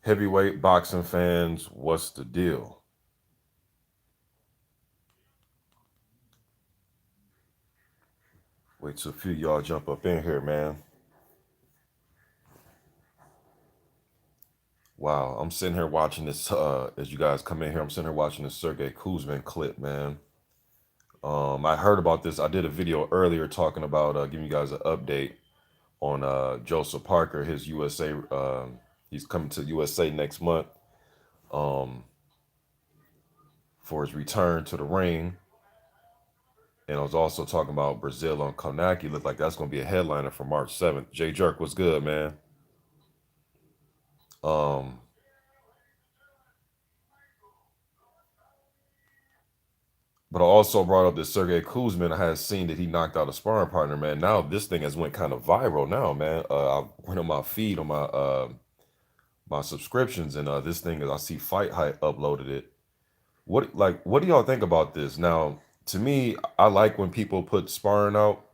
Heavyweight boxing fans, what's the deal? Wait till a few of y'all jump up in here, man. Wow, I'm sitting here watching this. As you guys come in here, I'm sitting here watching this Sergey Kuzmin clip, man. I heard about this. I did a video earlier talking about giving you guys an update on Joseph Parker, his USA. He's coming to USA next month um, for his return to the ring. And I was also talking about Brazil on Konaki. Look like that's going to be a headliner for March 7th. Jay Jerk, what's good, man? Um, but I also brought up that Sergey Kuzmin. I had seen that he knocked out a sparring partner, man. Now this thing has went kind of viral now, man. I went on my feed on my subscriptions, and this thing is I see Fight Hype uploaded it. What do y'all think about this? Now, to me, I like when people put sparring out,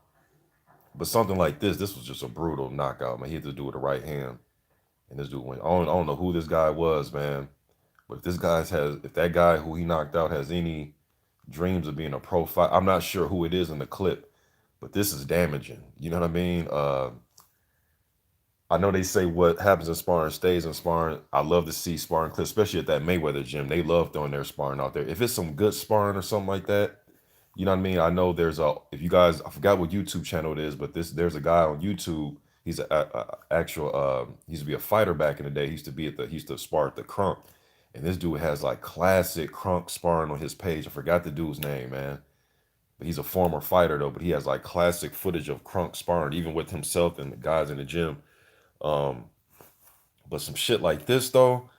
but something like this was just a brutal knockout, man. He had to do with the right hand, and this dude went. I don't know who this guy was, man. But if that guy who he knocked out has any dreams of being a pro fight, I'm not sure who it is in the clip, but this is damaging. You know what I mean? I know they say what happens in sparring stays in sparring. I love to see sparring clips, especially at that Mayweather gym. They love throwing their sparring out there. If it's some good sparring or something like that, you know what I mean? I know there's a if you guys I forgot what YouTube channel it is, but there's a guy on YouTube. He's a actual he used to be a fighter back in the day. He used to spar at the Crunk. And this dude has like classic Crunk sparring on his page. I forgot the dude's name, man. But he's a former fighter though, but he has like classic footage of Crunk sparring, even with himself and the guys in the gym. Um, but some shit like this though,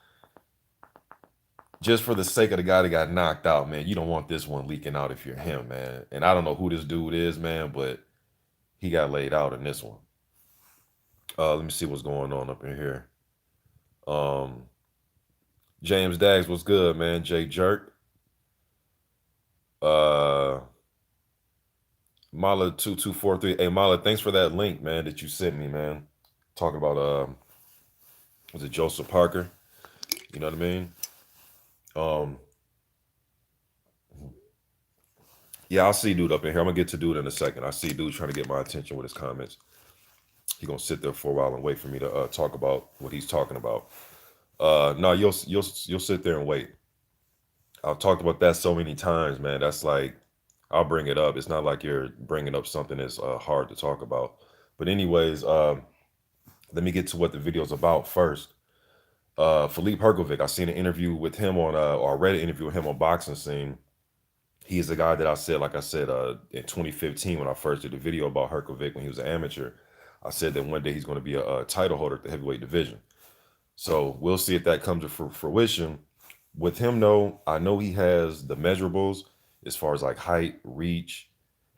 just for the sake of the guy that got knocked out, man, you don't want this one leaking out if you're him, man. And I don't know who this dude is, man, but he got laid out in this one. Let me see what's going on up in here. Um, James Dags, what's good, man? Jay Jerk. Uh, Mala2243. Hey Mala, thanks for that link, man, that you sent me, man. Talking about was it Joseph Parker? You know what I mean? Um, yeah, I'll see dude up in here. I'm gonna get to dude in a second. I see dude trying to get my attention with his comments. He gonna sit there for a while and wait for me to talk about what he's talking about. No, you'll sit there and wait. I've talked about that so many times, man. That's like I'll bring it up. It's not like you're bringing up something that's hard to talk about. But anyways, let me get to what the video's about first. Filip Hrgovic, I seen an interview with him on, or I read an interview with him on Boxing Scene. He is a guy that I said, like I said, in 2015 when I first did a video about Hrgovic when he was an amateur, I said that one day he's going to be a title holder at the heavyweight division. So we'll see if that comes to fruition. With him, though, I know he has the measurables as far as like height, reach,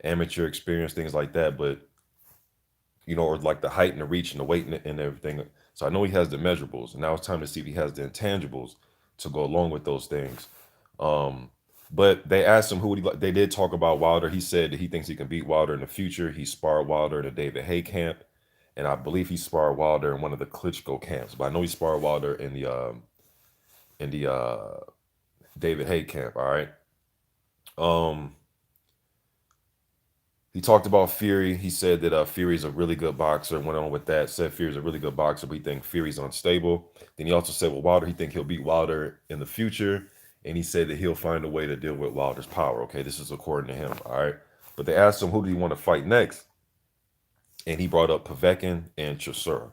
amateur experience, things like that. But or like the height and the reach and the weight and everything. So I know he has the measurables, and now it's time to see if he has the intangibles to go along with those things. Um, but they asked him who would he like. They did talk about Wilder. He said that he thinks he can beat Wilder in the future. He sparred Wilder in the David Hay camp, and I believe he sparred Wilder in one of the Klitschko camps. But I know he sparred Wilder in the David Hay camp. All right. Um, He talked about Fury. He said that Fury's a really good boxer. Went on with that. Said Fury's a really good boxer, but he think Fury's unstable. Then he also said, well, Wilder, he think he'll beat Wilder in the future. And he said that he'll find a way to deal with Wilder's power. Okay, this is according to him. All right. But they asked him, who do you want to fight next? And he brought up Povetkin and Chisora.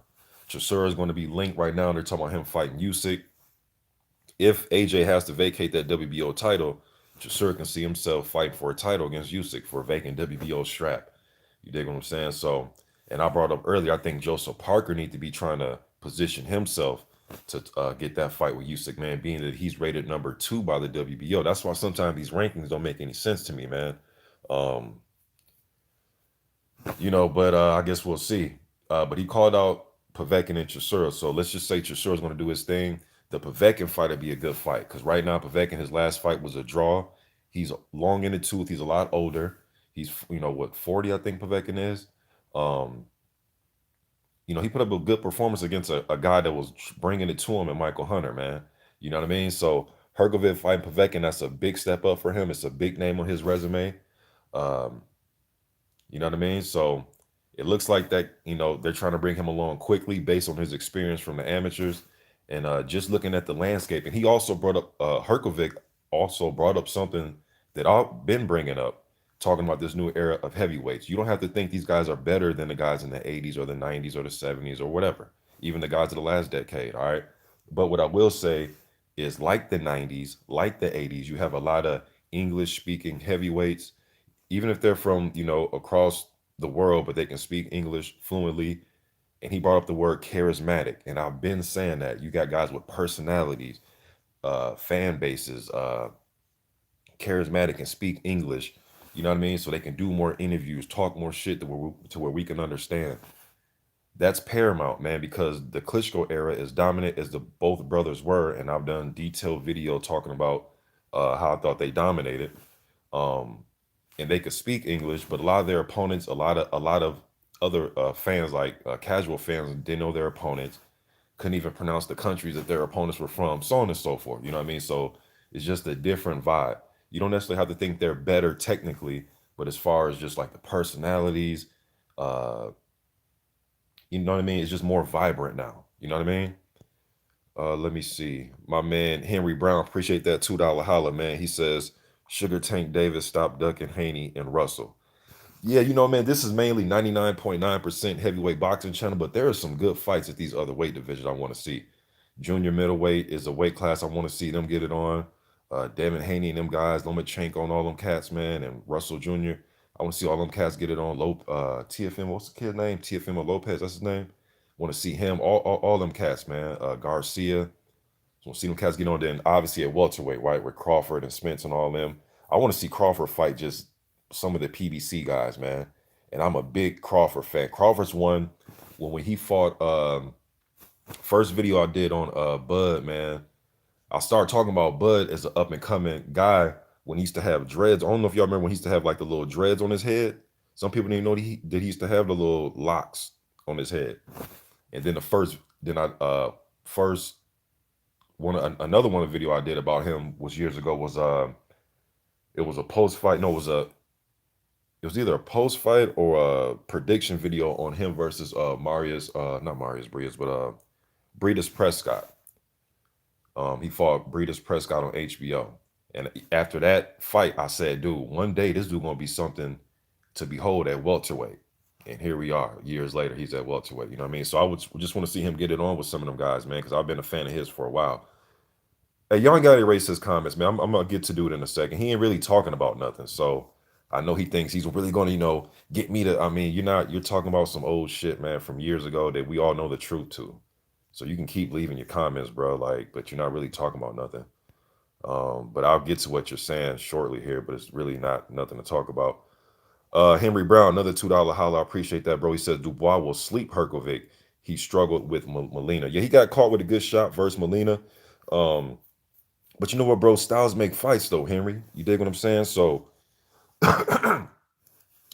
Chisora is going to be linked right now. They're talking about him fighting Usyk. If AJ has to vacate that WBO title, Chisora can see himself fighting for a title against Usyk for a vacant WBO strap. You dig what I'm saying? So, and I brought up earlier, I think Joseph Parker needs to be trying to position himself to get that fight with Usyk, man, being that he's rated number 2 by the WBO. That's why sometimes these rankings don't make any sense to me, man. Um, but I guess we'll see. But he called out Povetkin and Chisora. So let's just say Chisora's going to do his thing. The Povetkin fight would be a good fight because right now Povetkin, his last fight was a draw. He's long in the tooth. He's a lot older. He's, what, 40, I think Povetkin is. Um, he put up a good performance against a guy that was bringing it to him, and Michael Hunter, man. You know what I mean? So Hrgovic fighting Povetkin, that's a big step up for him. It's a big name on his resume. Um, you know what I mean? So it looks like that, they're trying to bring him along quickly based on his experience from the amateurs and just looking at the landscape. And he also brought up, Hrgovic also brought up something that I've been bringing up, talking about this new era of heavyweights. You don't have to think these guys are better than the guys in the 80s or the 90s or the 70s or whatever, even the guys of the last decade. All right. But what I will say is, like the 90s, like the 80s, you have a lot of English speaking heavyweights, even if they're from across the world, but they can speak English fluently. And he brought up the word charismatic, and I've been saying that you got guys with personalities, fan bases, charismatic, and speak English. You know what I mean? So they can do more interviews, talk more shit to where we can understand. That's paramount, man, because the Klitschko era, is dominant as the both brothers were, and I've done detailed video talking about how I thought they dominated. Um, and they could speak English, but a lot of their opponents, a lot of other fans, like casual fans, didn't know their opponents, couldn't even pronounce the countries that their opponents were from, so on and so forth. You know what I mean? So it's just a different vibe. You don't necessarily have to think they're better technically, but as far as just like the personalities, uh, you know what I mean? It's just more vibrant now. You know what I mean? Let me see. My man Henry Brown, appreciate that $2 holla, man. He says, Sugar Tank Davis, stop ducking Haney and Russell. Yeah, man, this is mainly 99.9% heavyweight boxing channel, but there are some good fights at these other weight divisions I want to see. Junior middleweight is a weight class I want to see them get it on. Devin Haney and them guys, Lomachenko and all them cats, man, and Russell Jr. I want to see all them cats get it on. TFM, what's the kid's name? TFM Lopez, that's his name. Want to see him, all them cats, man. Garcia. So see them cats get on there, and obviously at welterweight, right, with Crawford and Spence and all them. I want to see Crawford fight just some of the PBC guys, man. And I'm a big Crawford fan. Crawford's won when he fought. First video I did on Bud, man. I started talking about Bud as an up and coming guy when he used to have dreads. I don't know if y'all remember when he used to have like the little dreads on his head. Some people didn't know that he used to have the little locks on his head. And then then I first another one of the video I did about him was years ago, was it was a post fight. No, it was either a post fight or a prediction video on him versus Marius, not Marius Brias, but Breedis Prescott. He fought Breedis Prescott on HBO. And after that fight, I said, dude, one day this dude gonna be something to behold at welterweight. And here we are, years later, he's at welterweight. You know what I mean? So I would just want to see him get it on with some of them guys, man, because I've been a fan of his for a while. Hey, y'all ain't got to erase his comments, man. I'm gonna get to do it in a second. He ain't really talking about nothing, so I know he thinks he's really gonna, get me to. I mean, you're talking about some old shit, man, from years ago that we all know the truth to. So you can keep leaving your comments, bro. Like, but you're not really talking about nothing. But I'll get to what you're saying shortly here, but it's really not nothing to talk about. Henry Brown, another $2 holla. I appreciate that, bro. He says Dubois will sleep Hrgovic. He struggled with Molina. Yeah, he got caught with a good shot versus Molina. Um, but you know what, bro? Styles make fights, though, Henry. You dig what I'm saying? So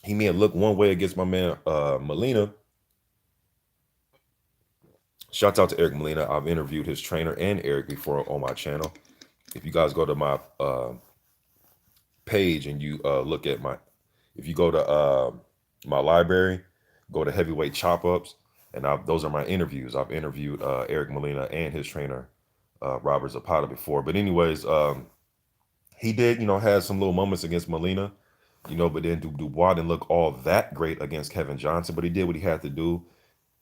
he may have looked one way against my man Molina. Shouts out to Eric Molina. I've interviewed his trainer and Eric before on my channel. If you guys go to my page and you look at if you go to my library, go to heavyweight chop ups, and those are my interviews. I've interviewed Eric Molina and his trainer Robert Zapata before. But anyways, he did, had some little moments against Molina, but then Dubois didn't look all that great against Kevin Johnson, but he did what he had to do,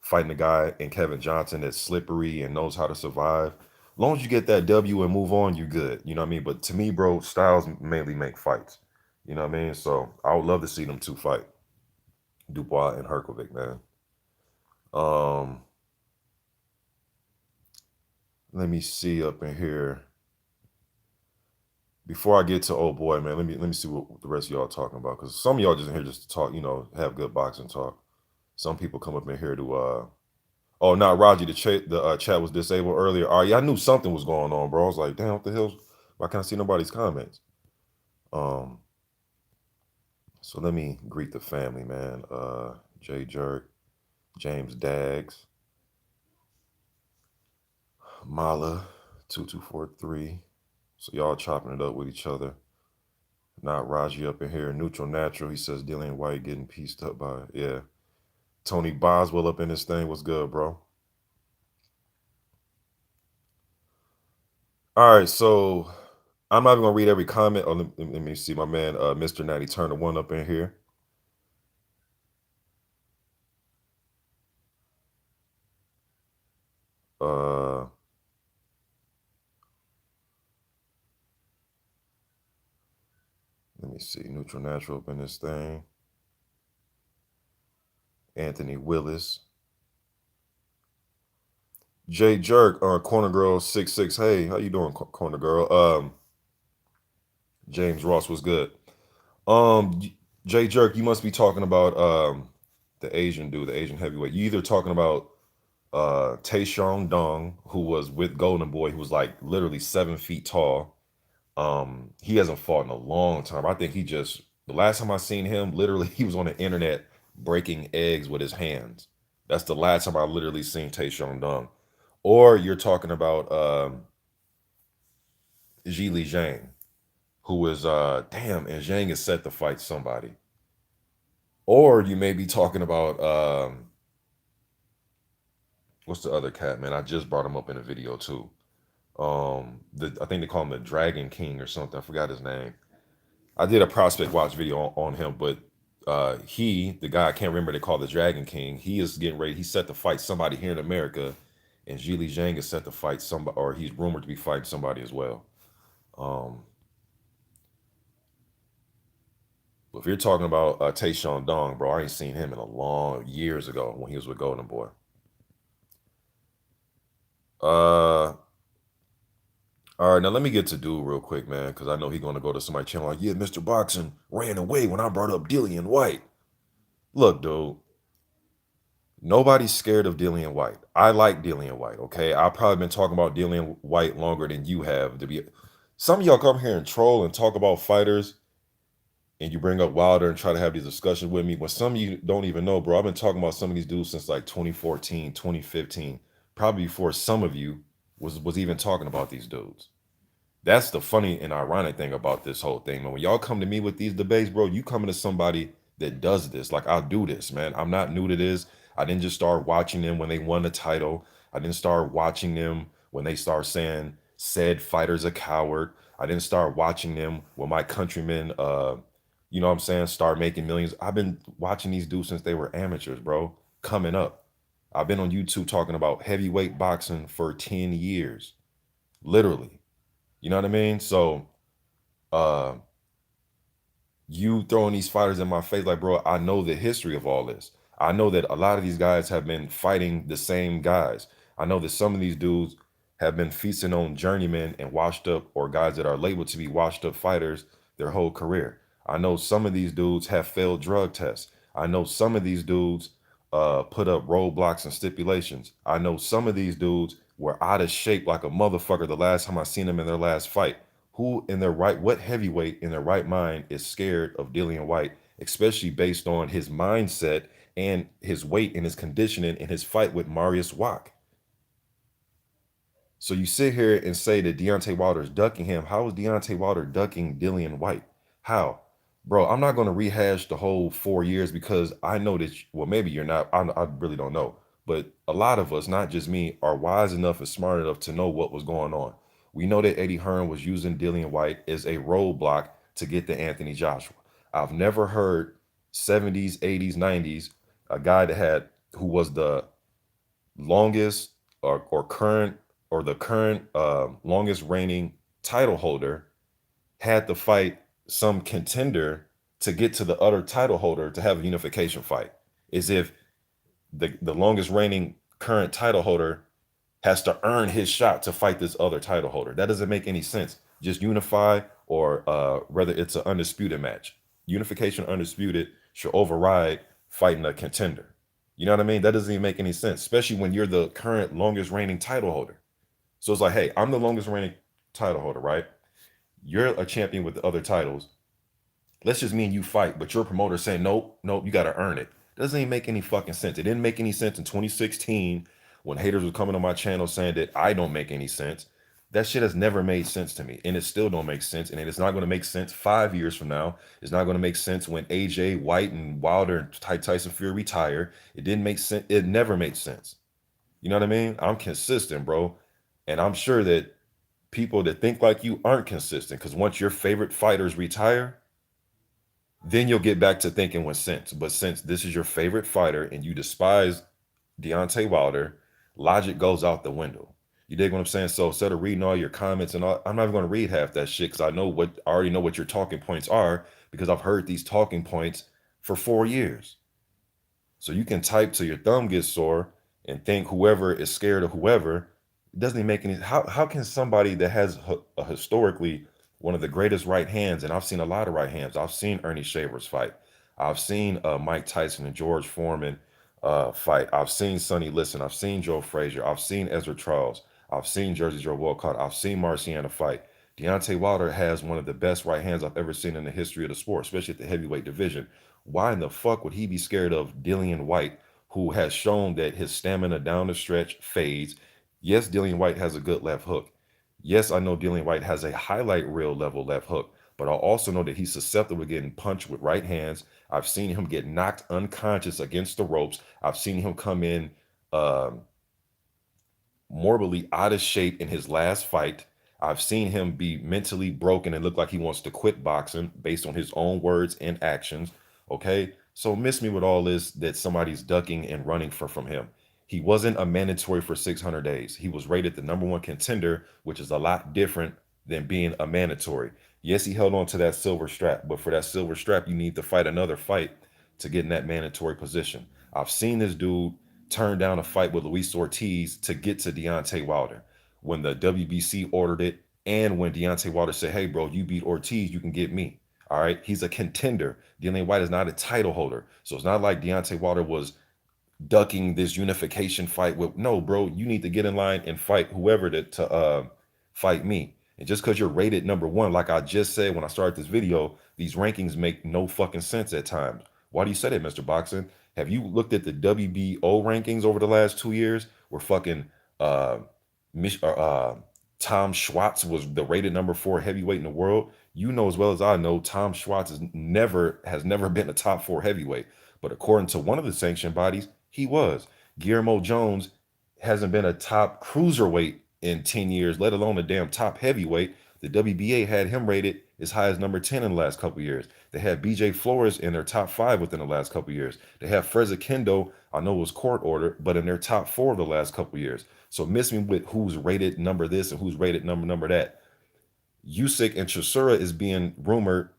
fighting a guy in Kevin Johnson that's slippery and knows how to survive. As long as you get that W and move on, you good. You know what I mean? But to me, bro, Styles mainly make fights. You know what I mean? So I would love to see them two fight, Dubois and Hrgovic, man. Um, Let me see up in here. Before I get to old boy, man, let me see what the rest of y'all are talking about. Because some of y'all just in here just to talk, have good boxing talk. Some people come up in here to oh, not Raji, the chat was disabled earlier. Oh yeah, I knew something was going on, bro. I was like, damn, what the hell? Why can't I see nobody's comments? Um, so let me greet the family, man. Jay Jerk, James Daggs, Mala, 2243. So y'all chopping it up with each other. Not Raji up in here. Neutral Natural. He says Dillian Whyte getting pieced up by, yeah. Tony Boswell up in this thing. What's good, bro? All right, so I'm not even gonna read every comment. Oh, let me see my man, Mr. Natty Turner one up in here. Uh, let me see. Neutral Natural up in this thing. Anthony Willis. Jay Jerk, Corner Girl 66. Hey, how you doing, Corner Girl? James Ross was good. Jay Jerk, you must be talking about the Asian dude, the Asian heavyweight. You either talking about Taeshong Dong, who was with Golden Boy, who was like literally 7 feet tall. He hasn't fought in a long time. I think he just the last time I seen him, literally he was on the internet breaking eggs with his hands. That's the last time I literally seen Taeshong Dong. Or you're talking about Zhili Zhang, who is damn, and Zhang is set to fight somebody. Or you may be talking about what's the other cat, man? I just brought him up in a video too. I think they call him the Dragon King or something. I forgot his name. I did a prospect watch video on him, but the guy I can't remember, they call the Dragon King. He is getting ready. He's set to fight somebody here in America, and Zhili Zhang is set to fight somebody, or he's rumored to be fighting somebody as well. Um, but if you're talking about Taeshon Dong, bro, I ain't seen him in a long years ago when he was with Golden Boy. Uh, all right, now let me get to dude real quick, man, because I know he's gonna go to somebody's channel like, yeah, Mr. Boxing ran away when I brought up Dillian Whyte. Look, dude, nobody's scared of Dillian Whyte. I like Dillian Whyte, okay? I've probably been talking about Dillian Whyte longer than you have. To be, some of y'all come here and troll and talk about fighters, and you bring up Wilder and try to have these discussions with me. When some of you don't even know, bro, I've been talking about some of these dudes since like 2014, 2015, probably before some of you was even talking about these dudes. That's the funny and ironic thing about this whole thing, man. When y'all come to me with these debates, bro, you coming to somebody that does this. Like, I do this, man. I'm not new to this. I didn't just start watching them when they won the title. I didn't start watching them when they start saying said fighter's a coward. I didn't start watching them when my countrymen, you know what I'm saying, start making millions. I've been watching these dudes since they were amateurs, bro, coming up. I've been on YouTube talking about heavyweight boxing for 10 years, literally. You know what I mean? So uh you throwing these fighters in my face, like, bro, I know the history of all this. I know that a lot of these guys have been fighting the same guys. I know that some of these dudes have been feasting on journeymen and washed up, or guys that are labeled to be washed up fighters their whole career. I know some of these dudes have failed drug tests. I know some of these dudes put up roadblocks and stipulations. I know some of these dudes were out of shape like a motherfucker the last time I seen them in their last fight. Who in their right, what heavyweight in their right mind is scared of Dillian Whyte, especially based on his mindset and his weight and his conditioning in his fight with Marius Wack? So you sit here and say that Deontay Wilder is ducking him. How is Deontay Wilder ducking Dillian Whyte? How? Bro, I'm not going to rehash the whole 4 years because I know that, well, maybe you're not. I really don't know. But a lot of us, not just me, are wise enough and smart enough to know what was going on. We know that Eddie Hearn was using Dillian Whyte as a roadblock to get to Anthony Joshua. I've never heard 70s, 80s, 90s, a guy that had, who was the longest or current or the current longest reigning title holder had to fight some contender to get to the other title holder to have a unification fight. As if the longest reigning current title holder has to earn his shot to fight this other title holder. That doesn't make any sense. Just unify, or whether it's an undisputed match. Unification undisputed should override fighting a contender. You know what I mean? That doesn't even make any sense, especially when you're the current longest reigning title holder. So it's like, hey, I'm the longest reigning title holder, right? You're a champion with the other titles. Let's just me and you fight, but your promoter saying, nope, nope, you got to earn it. Doesn't even make any fucking sense. It didn't make any sense in 2016 when haters were coming on my channel saying that I don't make any sense. That shit has never made sense to me, and it still don't make sense. And it's not going to make sense 5 years from now. It's not going to make sense when AJ White and Wilder and Tyson Fury retire. It didn't make sense. It never made sense. You know what I mean? I'm consistent, bro, and I'm sure that people that think like you aren't consistent because once your favorite fighters retire, then you'll get back to thinking with sense. But since this is your favorite fighter and you despise Deontay Wilder, logic goes out the window. You dig what I'm saying? So instead of reading all your comments and all, I'm not even going to read half that shit because I already know what your talking points are because I've heard these talking points for 4 years. So you can type till your thumb gets sore and think whoever is scared of whoever. It doesn't even make any. How can somebody that has historically one of the greatest right hands, and I've seen a lot of right hands. I've seen Ernie Shavers fight. I've seen Mike Tyson and George Foreman fight. I've seen Sonny Liston. I've seen Joe Frazier. I've seen Ezra Charles. I've seen Jersey Joe Walcott. I've seen Marciano fight. Deontay Wilder has one of the best right hands I've ever seen in the history of the sport, especially at the heavyweight division. Why in the fuck would he be scared of Dillian Whyte, who has shown that his stamina down the stretch fades? Yes, Dillian Whyte has a good left hook. Yes, I know Dillian Whyte has a highlight reel level left hook, but I also know that he's susceptible to getting punched with right hands. I've seen him get knocked unconscious against the ropes. I've seen him come in um, morbidly out of shape in his last fight. I've seen him be mentally broken and look like he wants to quit boxing based on his own words and actions. Okay. So miss me with all this that somebody's ducking and running from him. He wasn't a mandatory for 600 days. He was rated the number one contender, which is a lot different than being a mandatory. Yes, he held on to that silver strap, but for that silver strap, you need to fight another fight to get in that mandatory position. I've seen this dude turned down a fight with Luis Ortiz to get to Deontay Wilder when the WBC ordered it, and when Deontay Wilder said, "Hey, bro, you beat Ortiz, you can get me." All right, he's a contender. Dillian Whyte is not a title holder, so it's not like Deontay Wilder was ducking this unification fight with. No, bro, you need to get in line and fight whoever to fight me. And just because you're rated number one, like I just said when I started this video, these rankings make no fucking sense at times. Why do you say that, Mr. Boxing? Have you looked at the WBO rankings over the last 2 years where fucking uh, Tom Schwartz was the rated number 4 heavyweight in the world? You know as well as I know, Tom Schwartz has never been a top 4 heavyweight. But according to one of the sanctioned bodies, he was. Guillermo Jones hasn't been a top cruiserweight in 10 years, let alone a damn top heavyweight. The WBA had him rated as high as number 10 in the last couple of years. They had BJ Flores in their top 5 within the last couple of years. They have Freza Kendo, I know it was court ordered, but in their top 4 of the last couple of years. So miss me with who's rated number this and who's rated number that. Usyk and Chisora is being rumored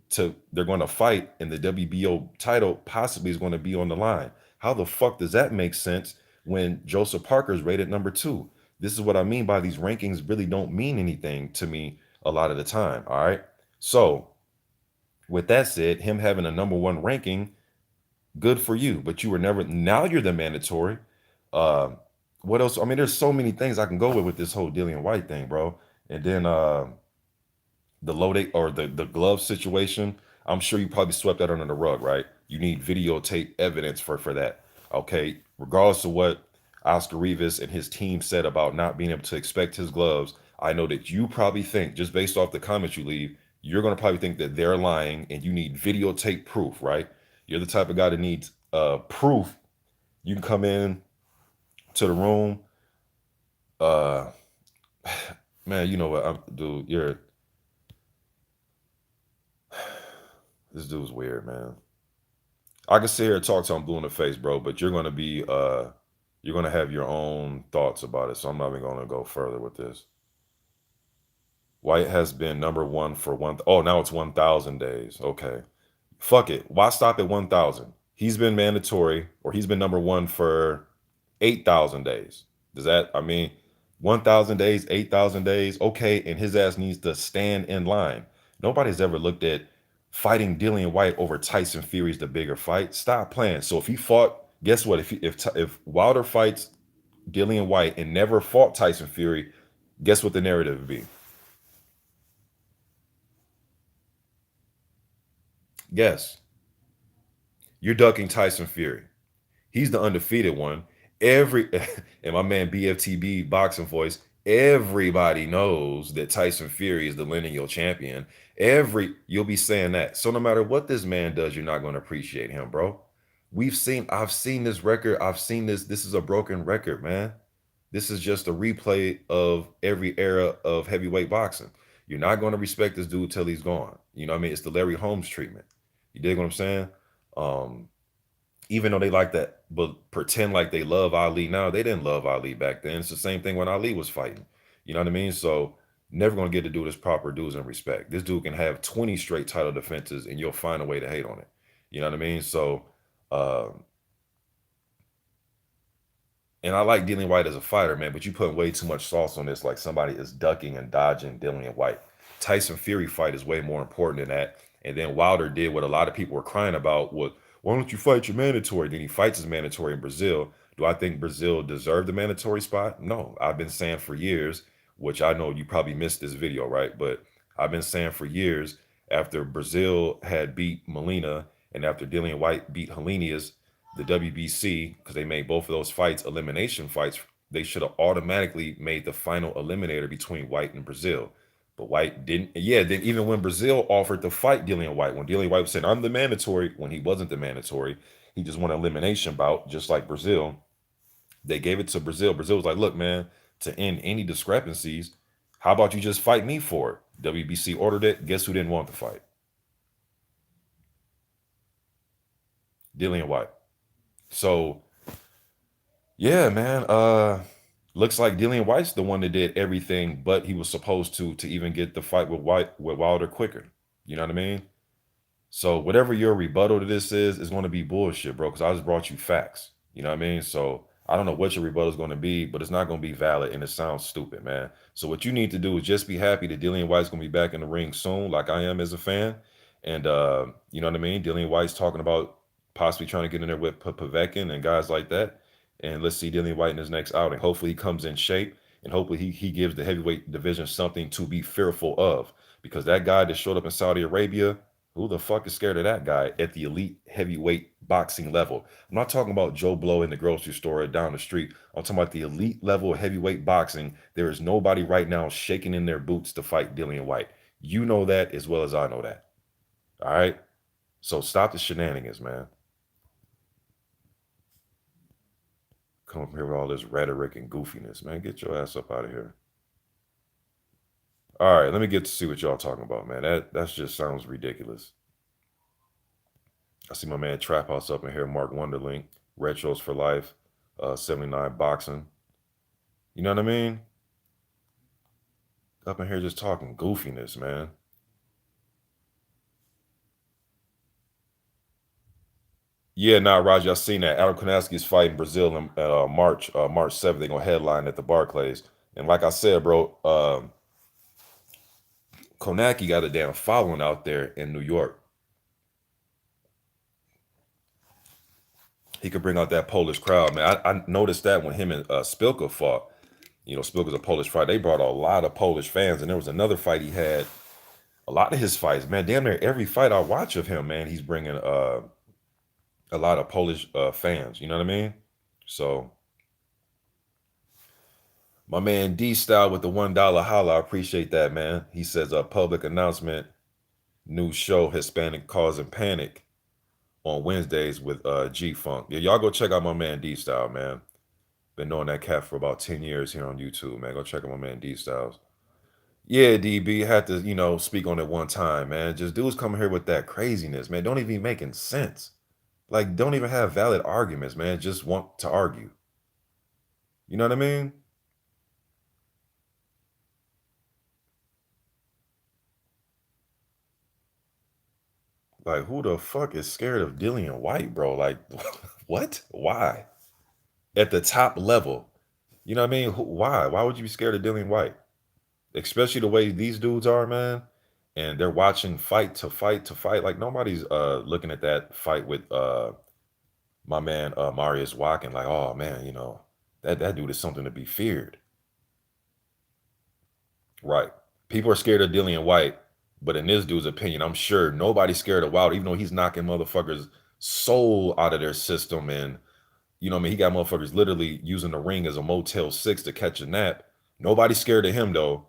to they're going to fight, and the WBO title possibly is going to be on the line. How the fuck does that make sense when Joseph Parker is rated number 2? This is what I mean by these rankings really don't mean anything to me a lot of the time. All right. So with that said, him having a number 1 ranking, good for you, but you were never. Now you're the mandatory. Uh, what else? I mean, there's so many things I can go with this whole Dillian Whyte thing, bro. And then the loading or the glove situation, I'm sure you probably swept that under the rug, right? You need videotape evidence for that. Okay, regardless of what Oscar Rivas and his team said about not being able to expect his gloves, I know that you probably think, just based off the comments you leave, you're going to probably think that they're lying and you need videotape proof, right? You're the type of guy that needs proof. You can come in to the room, uh, man. You know what, dude? This dude's weird, man. I can sit here and talk to him blue in the face, bro, but you're gonna have your own thoughts about it. So I'm not even gonna go further with this. White has been number 1 for one. Oh, now it's 1,000 days. Okay, fuck it. Why stop at 1,000? He's been mandatory, or he's been number 1 for 8,000 days. Does that? I mean, 1,000 days, 8,000 days. Okay, and his ass needs to stand in line. Nobody's ever looked at fighting Dillian Whyte over Tyson Fury's the bigger fight. Stop playing. So if he fought, guess what? If Wilder fights Dillian Whyte and never fought Tyson Fury, guess what the narrative would be? Guess. You're ducking Tyson Fury. He's the undefeated one. Every and my man BFTB boxing voice, everybody knows that Tyson Fury is the lineal champion. You'll be saying that. So no matter what this man does, you're not going to appreciate him, bro. I've seen this record. I've seen this. This is a broken record, man. This is just a replay of every era of heavyweight boxing. You're not going to respect this dude till he's gone. You know what I mean? It's the Larry Holmes treatment. You dig what I'm saying? Um, Even though they like that, but pretend like they love Ali now, they didn't love Ali back then. It's the same thing when Ali was fighting. You know what I mean? So never gonna get to do this proper dues and respect. This dude can have 20 straight title defenses and you'll find a way to hate on it. You know what I mean? So uh, and I like Dillian Whyte as a fighter, man, but you put way too much sauce on this, like somebody is ducking and dodging Dillian Whyte. Tyson Fury fight is way more important than that. And then Wilder did what a lot of people were crying about was, why don't you fight your mandatory? Then he fights his mandatory in Brazil. Do I think Brazil deserved the mandatory spot? No. I've been saying for years, which I know you probably missed this video, right? But I've been saying for years after Brazil had beat Molina and after Dillian Whyte beat Helenius, the WBC, because they made both of those fights elimination fights, they should have automatically made the final eliminator between Whyte and Brazil. But Whyte didn't. Yeah, then even when Brazil offered to fight Dillian Whyte, when Dillian Whyte said, I'm the mandatory, when he wasn't the mandatory, he just won an elimination bout, just like Brazil. They gave it to Brazil. Brazil was like, look, man, to end any discrepancies, how about you just fight me for it? WBC ordered it. Guess who didn't want the fight? Dillian Whyte. So yeah, man. Looks like Dillian White's the one that did everything, but he was supposed to even get the fight with White with Wilder quicker. You know what I mean? So whatever your rebuttal to this is going to be bullshit, bro. Because I just brought you facts. You know what I mean? So I don't know what your rebuttal is going to be, but it's not going to be valid, and it sounds stupid, man. So what you need to do is just be happy that Dillian White's going to be back in the ring soon, like I am as a fan. And you know what I mean? Dillian White's talking about possibly trying to get in there with Povetkin and guys like that. And let's see Dillian Whyte in his next outing. Hopefully he comes in shape, and hopefully he gives the heavyweight division something to be fearful of. Because that guy that showed up in Saudi Arabia, who the fuck is scared of that guy at the elite heavyweight boxing level? I'm not talking about Joe Blow in the grocery store down the street. I'm talking about the elite level of heavyweight boxing. There is nobody right now shaking in their boots to fight Dillian Whyte. You know that as well as I know that. All right? So stop the shenanigans, man. Come up here with all this rhetoric and goofiness, man. Get your ass up out of here. All right, let me get to see what y'all talking about, man. That just sounds ridiculous. I see my man Trap House up in here, Mark Wonderlink, Retros for Life, 79 Boxing. You know what I mean? Up in here just talking goofiness, man. Yeah, nah, Roger, I seen that. Adam Konaski's fighting Brazil in March 7th. They're gonna headline at the Barclays. And like I said, bro, Konaki got a damn following out there in New York. He could bring out that Polish crowd, man. I noticed that when him and Spilka fought. You know, Spilka's a Polish fight. They brought a lot of Polish fans, and there was another fight he had. A lot of his fights, man. Damn near every fight I watch of him, man, he's bringing a lot of Polish fans. You know what I mean? So my man D Style with the $1 holla, I appreciate that, man. He says a public announcement, new show Hispanic causing panic on Wednesdays with G Funk. Yeah, y'all go check out my man D Style, man. Been knowing that cat for about 10 years here on YouTube, man. Go check out my man D Styles. Yeah, DB had to, speak on it one time, man. Just dudes coming here with that craziness, man. Don't even be making sense. Like, don't even have valid arguments, man. Just want to argue. You know what I mean? Like, who the fuck is scared of Dillian Whyte, bro? Like, what? Why? At the top level. You know what I mean? Why? Why would you be scared of Dillian Whyte? Especially the way these dudes are, man. And they're watching fight to fight to fight. Like, nobody's looking at that fight with my man Marius Walking, like, oh man, that dude is something to be feared. Right. People are scared of Dillian Whyte, but in this dude's opinion, I'm sure nobody's scared of Wilder, even though he's knocking motherfuckers soul out of their system. And you know what I mean, he got motherfuckers literally using the ring as a Motel 6 to catch a nap. Nobody's scared of him though,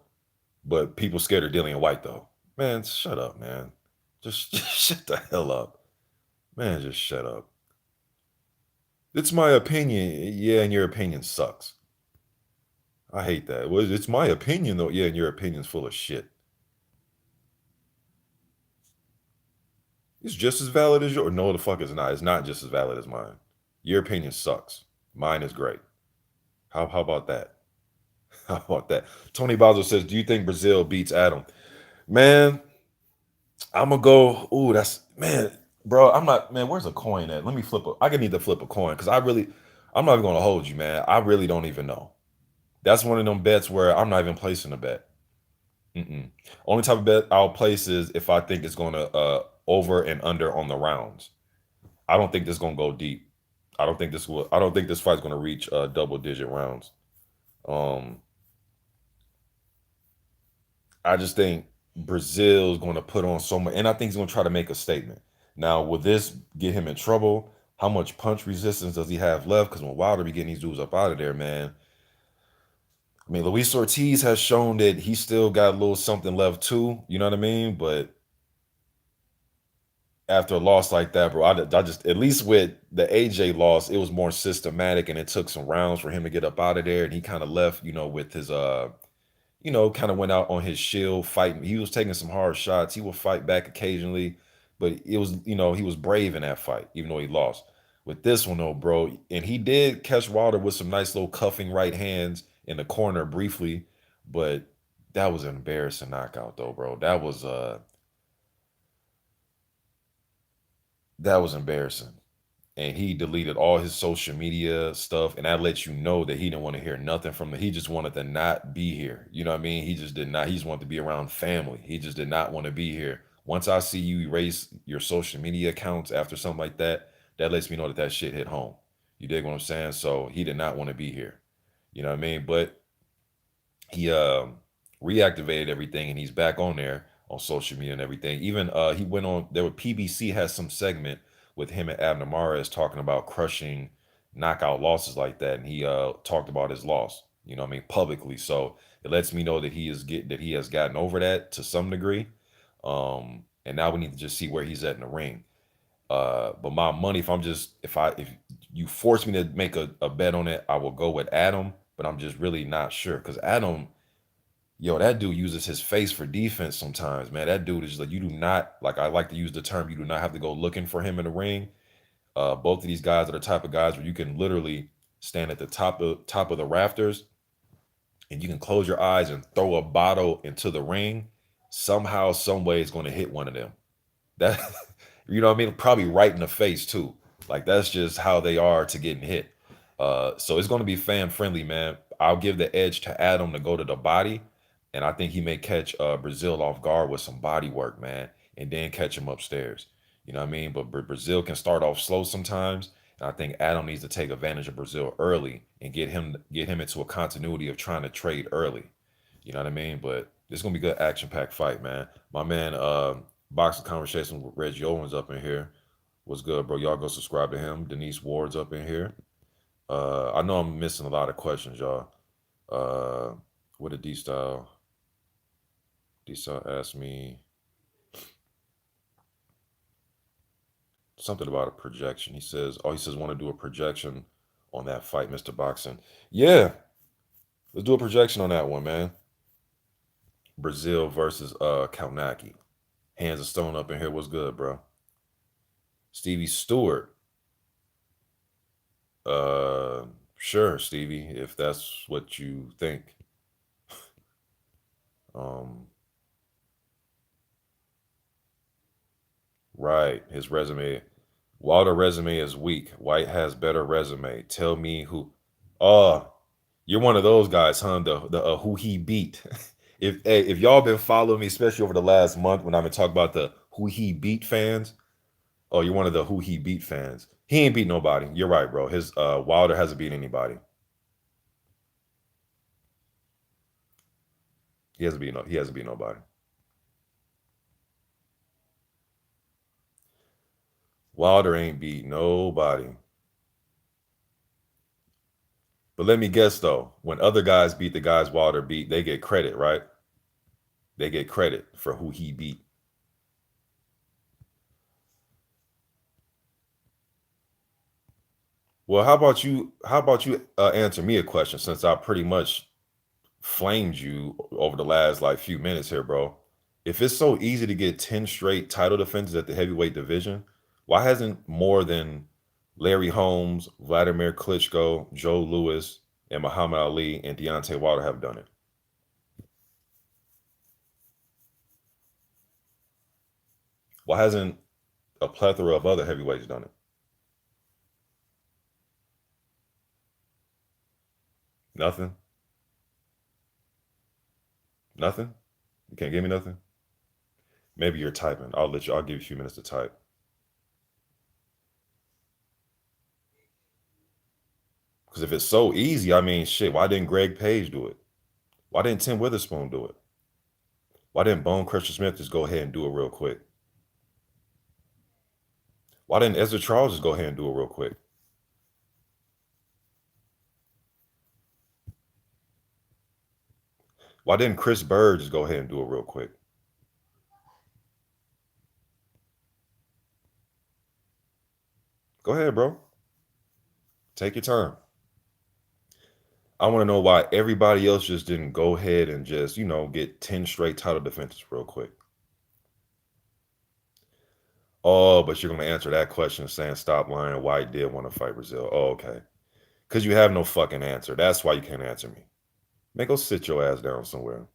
but people scared of Dillian Whyte though. Man, shut up, man. Just shut the hell up. Man, just shut up. It's my opinion. Yeah, and your opinion sucks. I hate that. Well, it's my opinion though. Yeah, and your opinion's full of shit. It's just as valid as yours. No, the fuck it's not. It's not just as valid as mine. Your opinion sucks. Mine is great. How about that? How about that? Tony Bowser says, "Do you think Brazil beats Adam?" Man, I'm gonna go. Ooh, that's man, bro. I'm not man. Where's a coin at? Let me flip. I can need to flip a coin because I'm not even gonna hold you, man. I really don't even know. That's one of them bets where I'm not even placing a bet. Mm-mm. Only type of bet I'll place is if I think it's gonna over and under on the rounds. I don't think this gonna go deep. I don't think this will. I don't think this fight's gonna reach double digit rounds. Um, I just think Brazil's going to put on so much, and I think he's going to try to make a statement. Now, will this get him in trouble? How much punch resistance does he have left? Because when Wilder be getting these dudes up out of there, man. I mean, Luis Ortiz has shown that he still got a little something left too. You know what I mean? But after a loss like that, bro, I just at least with the AJ loss, it was more systematic, and it took some rounds for him to get up out of there, and he kind of left, with his kind of went out on his shield fighting. He was taking some hard shots. He would fight back occasionally, but it was, he was brave in that fight, even though he lost. With this one, though, bro, and he did catch Wilder with some nice little cuffing right hands in the corner briefly, but that was an embarrassing knockout, though, bro. That was embarrassing. And he deleted all his social media stuff, and that lets you know that he didn't want to hear nothing from the he just wanted to not be here. You know what I mean? He just did not. He just wanted to be around family. He just did not want to be here. Once I see you erase your social media accounts after something like that, that lets me know that that shit hit home. You dig what I'm saying? So he did not want to be here. You know what I mean? But he reactivated everything, and he's back on there on social media and everything. Even he went on there with PBC has some segment with him and Abner Mares talking about crushing knockout losses like that, and he talked about his loss. You know what I mean, publicly. So it lets me know that he has gotten over that to some degree. And now we need to just see where he's at in the ring. But my money, if you force me to make a bet on it, I will go with Adam, but I'm just really not sure because Adam, yo, that dude uses his face for defense sometimes, man. That dude is like, you do not, like, I like to use the term, you do not have to go looking for him in the ring. Both of these guys are the type of guys where you can literally stand at the top of the rafters and you can close your eyes and throw a bottle into the ring. Somehow, some way, it's going to hit one of them. That you know what I mean? Probably right in the face too. Like that's just how they are to getting hit. So it's going to be fan friendly, man. I'll give the edge to Adam to go to the body, and I think he may catch Brazil off guard with some body work, man, and then catch him upstairs. You know what I mean? But Brazil can start off slow sometimes, and I think Adam needs to take advantage of Brazil early and get him into a continuity of trying to trade early. You know what I mean? But it's gonna be a good action packed fight, man. My man, boxing conversation with Reggie Owens up in here. What's good, bro? Y'all go subscribe to him. Denise Ward's up in here. I know I'm missing a lot of questions, y'all. Uh, what did D Style? D Style asked me something about a projection. He says, want to do a projection on that fight, Mr. Boxing. Yeah, let's do a projection on that one, man. Brazil versus Kalnaki. Hands of Stone up in here. What's good, bro? Stevie Stewart. Uh, sure, Stevie, if that's what you think. Um, right. His resume. Wilder resume is weak. White has better resume. Tell me who. Oh, you're one of those guys, huh? The who he beat. If y'all been following me, especially over the last month when I've been talking about the who he beat fans. Oh, you're one of the who he beat fans. He ain't beat nobody. You're right, bro. His Wilder hasn't beat anybody. He hasn't beat nobody. Wilder ain't beat nobody. But let me guess though, when other guys beat the guys Wilder beat, they get credit, right? They get credit for who he beat. Well, how about you answer me a question since I pretty much flamed you over the last like few minutes here, bro. If it's so easy to get 10 straight title defenses at the heavyweight division, why hasn't more than Larry Holmes, Vladimir Klitschko, Joe Louis, and Muhammad Ali and Deontay Wilder have done it? Why hasn't a plethora of other heavyweights done it? Nothing? Nothing? You can't give me nothing? Maybe you're typing. I'll give you a few minutes to type. Because if it's so easy, I mean, shit, why didn't Greg Page do it? Why didn't Tim Witherspoon do it? Why didn't Bone Crusher Smith just go ahead and do it real quick? Why didn't Ezra Charles just go ahead and do it real quick? Why didn't Chris Bird just go ahead and do it real quick? Go ahead, bro. Take your time. I want to know why everybody else just didn't go ahead and just, get 10 straight title defenses real quick. Oh, but you're going to answer that question saying, stop lying. Why did want to fight Brazil? Oh, okay. Because you have no fucking answer. That's why you can't answer me. Man, go sit your ass down somewhere.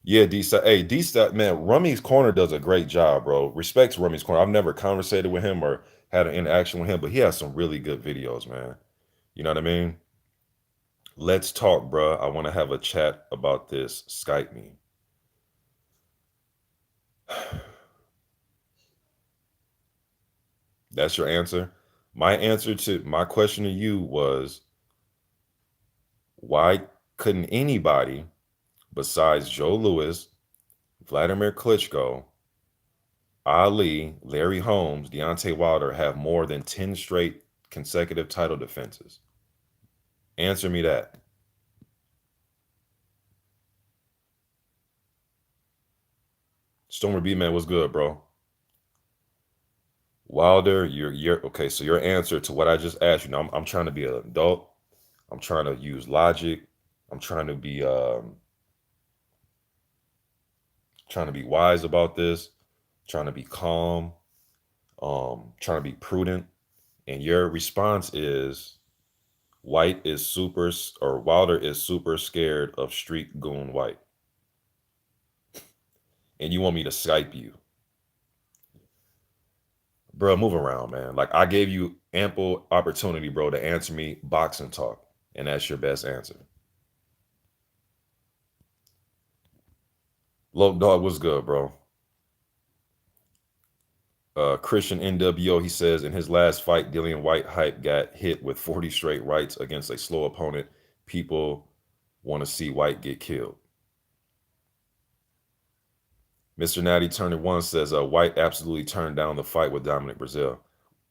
Yeah, D Hey, D man, Rummy's Corner does a great job, bro. Respect to Rummy's Corner. I've never conversated with him or had an interaction with him, but he has some really good videos, man. You know what I mean? Let's talk, bro. I want to have a chat about this. Skype me. That's your answer. My answer to my question to you was why couldn't anybody besides Joe Louis, Vladimir Klitschko, Ali, Larry Holmes, Deontay Wilder have more than 10 straight consecutive title defenses? Answer me that. Stormer B man, what's good, bro? Wilder, you're okay. So your answer to what I just asked you. Now I'm trying to be an adult. I'm trying to use logic. I'm trying to be wise about this. Trying to be calm. Trying to be prudent. And your response is White is or Wilder is super scared of street goon White. And you want me to Skype you. Bro, move around, man. Like I gave you ample opportunity, bro, to answer me boxing talk. And that's your best answer. Low dog, what's good, bro? Christian NWO, he says in his last fight, Dillian Whyte hype got hit with 40 straight rights against a slow opponent. People want to see White get killed. Mr. Natty Turner One says White absolutely turned down the fight with Dominic Brazil.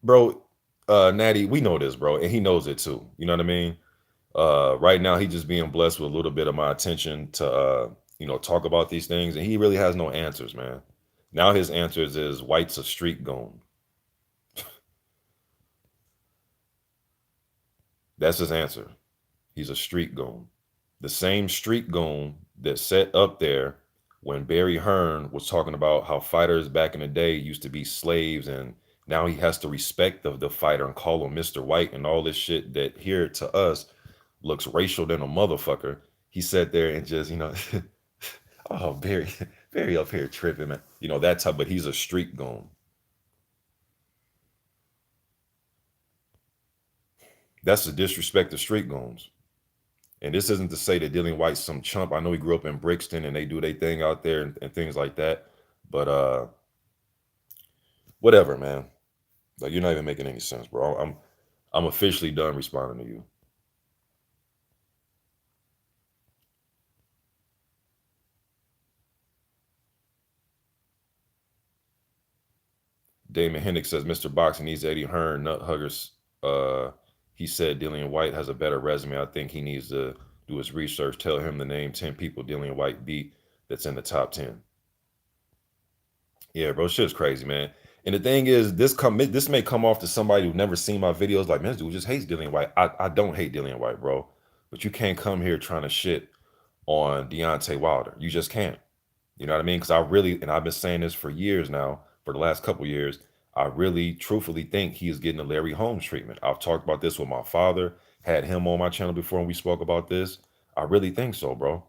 Bro, Natty, we know this, bro, and he knows it too. You know what I mean? Right now, he just being blessed with a little bit of my attention to, talk about these things, and he really has no answers, man. Now his answers is White's a street goon. That's his answer. He's a street goon. The same street goon that sat up there when Barry Hearn was talking about how fighters back in the day used to be slaves and now he has to respect the fighter and call him Mr. White and all this shit that here to us looks racial than a motherfucker. He sat there and just, oh, Barry, Barry up here tripping, man. That type, but he's a street goon. That's the disrespect to street goons. And this isn't to say that Dillian White's some chump. I know he grew up in Brixton and they do their thing out there and things like that. But whatever, man. Like you're not even making any sense, bro. I'm officially done responding to you. Damon Hennick says Mr. Boxing needs Eddie Hearn, nut huggers. He said Dillian Whyte has a better resume. I think he needs to do his research. Tell him to name 10 people Dillian Whyte beat that's in the top 10. Yeah, bro, shit's crazy, man. And the thing is, this may come off to somebody who's never seen my videos like, man, this dude just hates Dillian Whyte. I don't hate Dillian Whyte, bro. But you can't come here trying to shit on Deontay Wilder. You just can't. You know what I mean? Because and I've been saying this for years now, for the last couple years, I really truthfully think he is getting the Larry Holmes treatment. I've talked about this with my father, had him on my channel before and we spoke about this. I really think so, bro.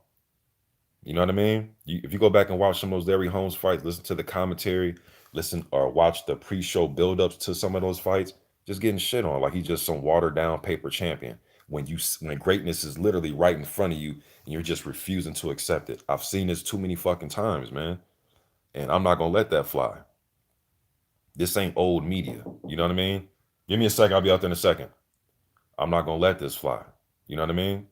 You know what I mean? If you go back and watch some of those Larry Holmes fights, listen to the commentary, listen or watch the pre-show build-ups to some of those fights, just getting shit on like he's just some watered-down paper champion. When greatness is literally right in front of you and you're just refusing to accept it. I've seen this too many fucking times, man. And I'm not gonna let that fly. This ain't old media. You know what I mean? Give me a second, I'll be out there in a second. I'm not gonna let this fly. You know what I mean?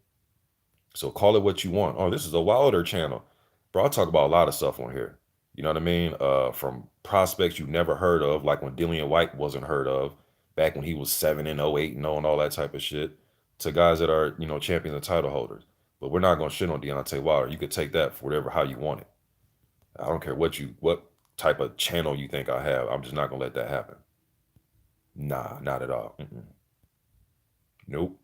So call it what you want. Oh, this is a Wilder channel. Bro, I talk about a lot of stuff on here. You know what I mean? From prospects you've never heard of, like when Dillian Whyte wasn't heard of, back when he was 7-0, 8-0, and all that type of shit, to guys that are, champions and title holders. But we're not gonna shit on Deontay Wilder. You could take that for whatever how you want it. I don't care what type of channel you think I have. I'm just not gonna let that happen. Nah, not at all. Mm-mm. Nope.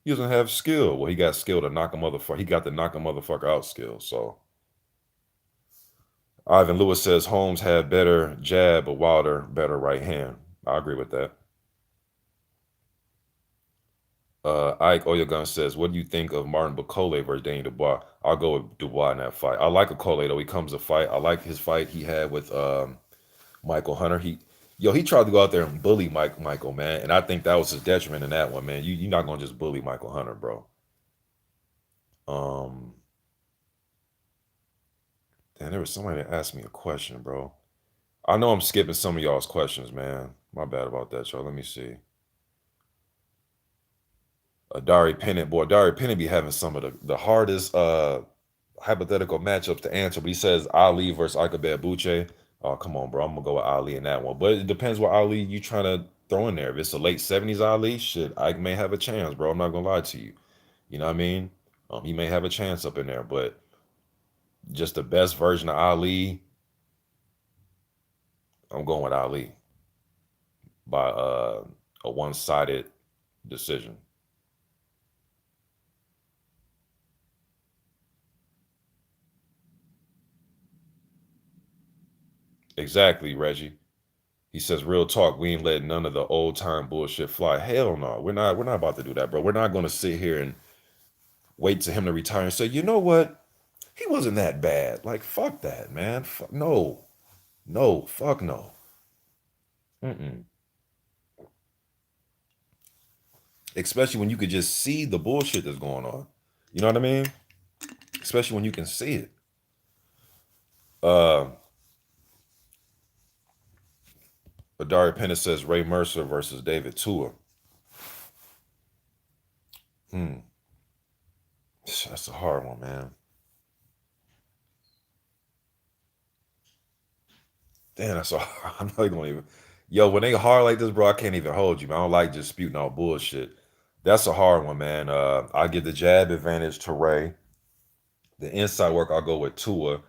He doesn't have skill. Well, he got skill to knock a motherfucker. He got the knock a motherfucker out skill. So Ivan Lewis says Holmes had better jab, but Wilder better right hand. I agree with that. Ike Oyagun says, what do you think of Martin Bacole versus Daniel Dubois? I'll go with Dubois in that fight. I like Bacole though. He comes to fight. I like his fight he had with Michael Hunter. He tried to go out there and bully Michael, man. And I think that was his detriment in that one, man. You're not gonna just bully Michael Hunter, bro. Um Damn, there was somebody that asked me a question, bro. I know I'm skipping some of y'all's questions, man. My bad about that, y'all. Let me see. Dari Pennant, boy, Dari Pennant be having some of the hardest hypothetical matchups to answer. But he says Ali versus Akabed Buche. Oh, come on, bro. I'm gonna go with Ali in that one. But it depends what Ali you trying to throw in there. If it's a late 70s Ali, shit, I may have a chance, bro. I'm not gonna lie to you. You know what I mean? He may have a chance up in there, but just the best version of Ali, I'm going with Ali by a one-sided decision. Exactly, Reggie. He says, "Real talk, we ain't letting none of the old time bullshit fly. Hell no, we're not about to do that, bro. We're not going to sit here and wait to him to retire and say, you know what, he wasn't that bad. Like fuck that, man. No, no, fuck no. Mm-mm. Especially when you could just see the bullshit that's going on. You know what I mean? Especially when you can see it. Uh, Adari Penna says Ray Mercer versus David Tua. Hmm, that's a hard one, man. Damn, that's so hard. I'm not gonna even. Yo, when they hard like this, bro, I can't even hold you, man. I don't like just spewing all bullshit. That's a hard one, man. I give the jab advantage to Ray. The inside work, I'll go with Tua.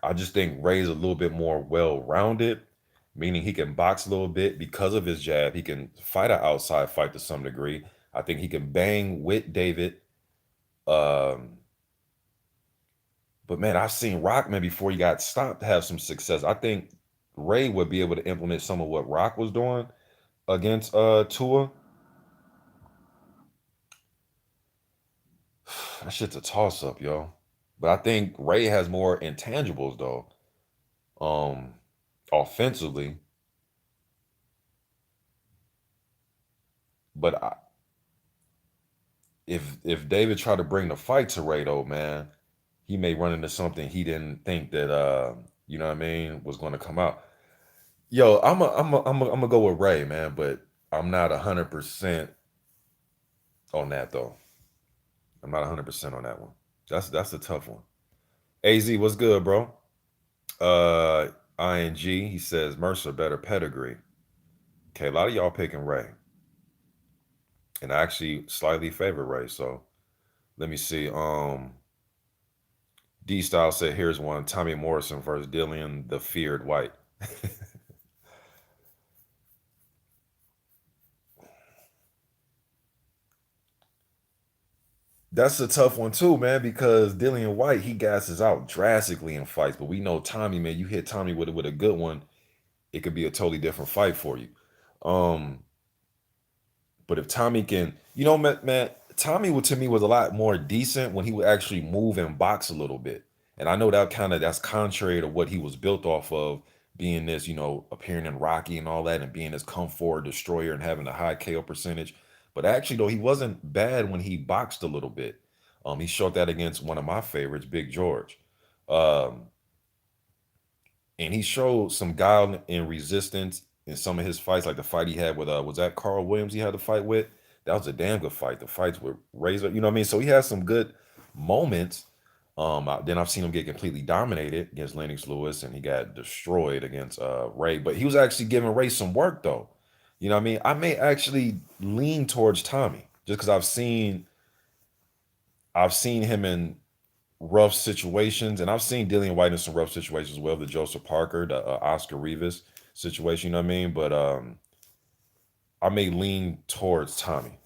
I just think Ray's a little bit more well-rounded, meaning he can box a little bit because of his jab. He can fight an outside fight to some degree. I think he can bang with David. Um, but man, I've seen Rockman before he got stopped have some success. I think Ray would be able to implement some of what Rock was doing against Tua. That shit's a toss up, yo. But I think Ray has more intangibles though. Um, offensively, but if David tried to bring the fight to Ray though, man, he may run into something he didn't think that you know what I mean, was going to come out. Yo, I'm a go with Ray, man, but I'm not 100% on that though. I'm not 100% on that one. That's a tough one. AZ, what's good, bro? Uh, ING, he says Mercer better pedigree. Okay, a lot of y'all picking Ray, and I actually slightly favor Ray. So let me see. D Style said, "Here's one: Tommy Morrison versus Dillian the Feared White." That's a tough one too, man, because Dillian White he gasses out drastically in fights, but we know Tommy, man. You hit Tommy with a good one, it could be a totally different fight for you. Um, But if Tommy can, man, Tommy would to me was a lot more decent when he would actually move and box a little bit. And I know that's contrary to what he was built off of, being this, appearing in Rocky and all that, and being this come forward destroyer and having a high KO percentage. But actually, though, he wasn't bad when he boxed a little bit. He showed that against one of my favorites, Big George. Um, and he showed some guile and resistance in some of his fights, like the fight he had with was that Carl Williams he had to fight with? That was a damn good fight. The fights with Razor, you know what I mean? So he has some good moments. Then I've seen him get completely dominated against Lennox Lewis, and he got destroyed against Ray. But he was actually giving Ray some work though. You know what I mean? I may actually lean towards Tommy just because I've seen him in rough situations, and I've seen Dillian Whyte in some rough situations as well. The Joseph Parker, the Oscar Rivas situation, you know what I mean? But I may lean towards Tommy.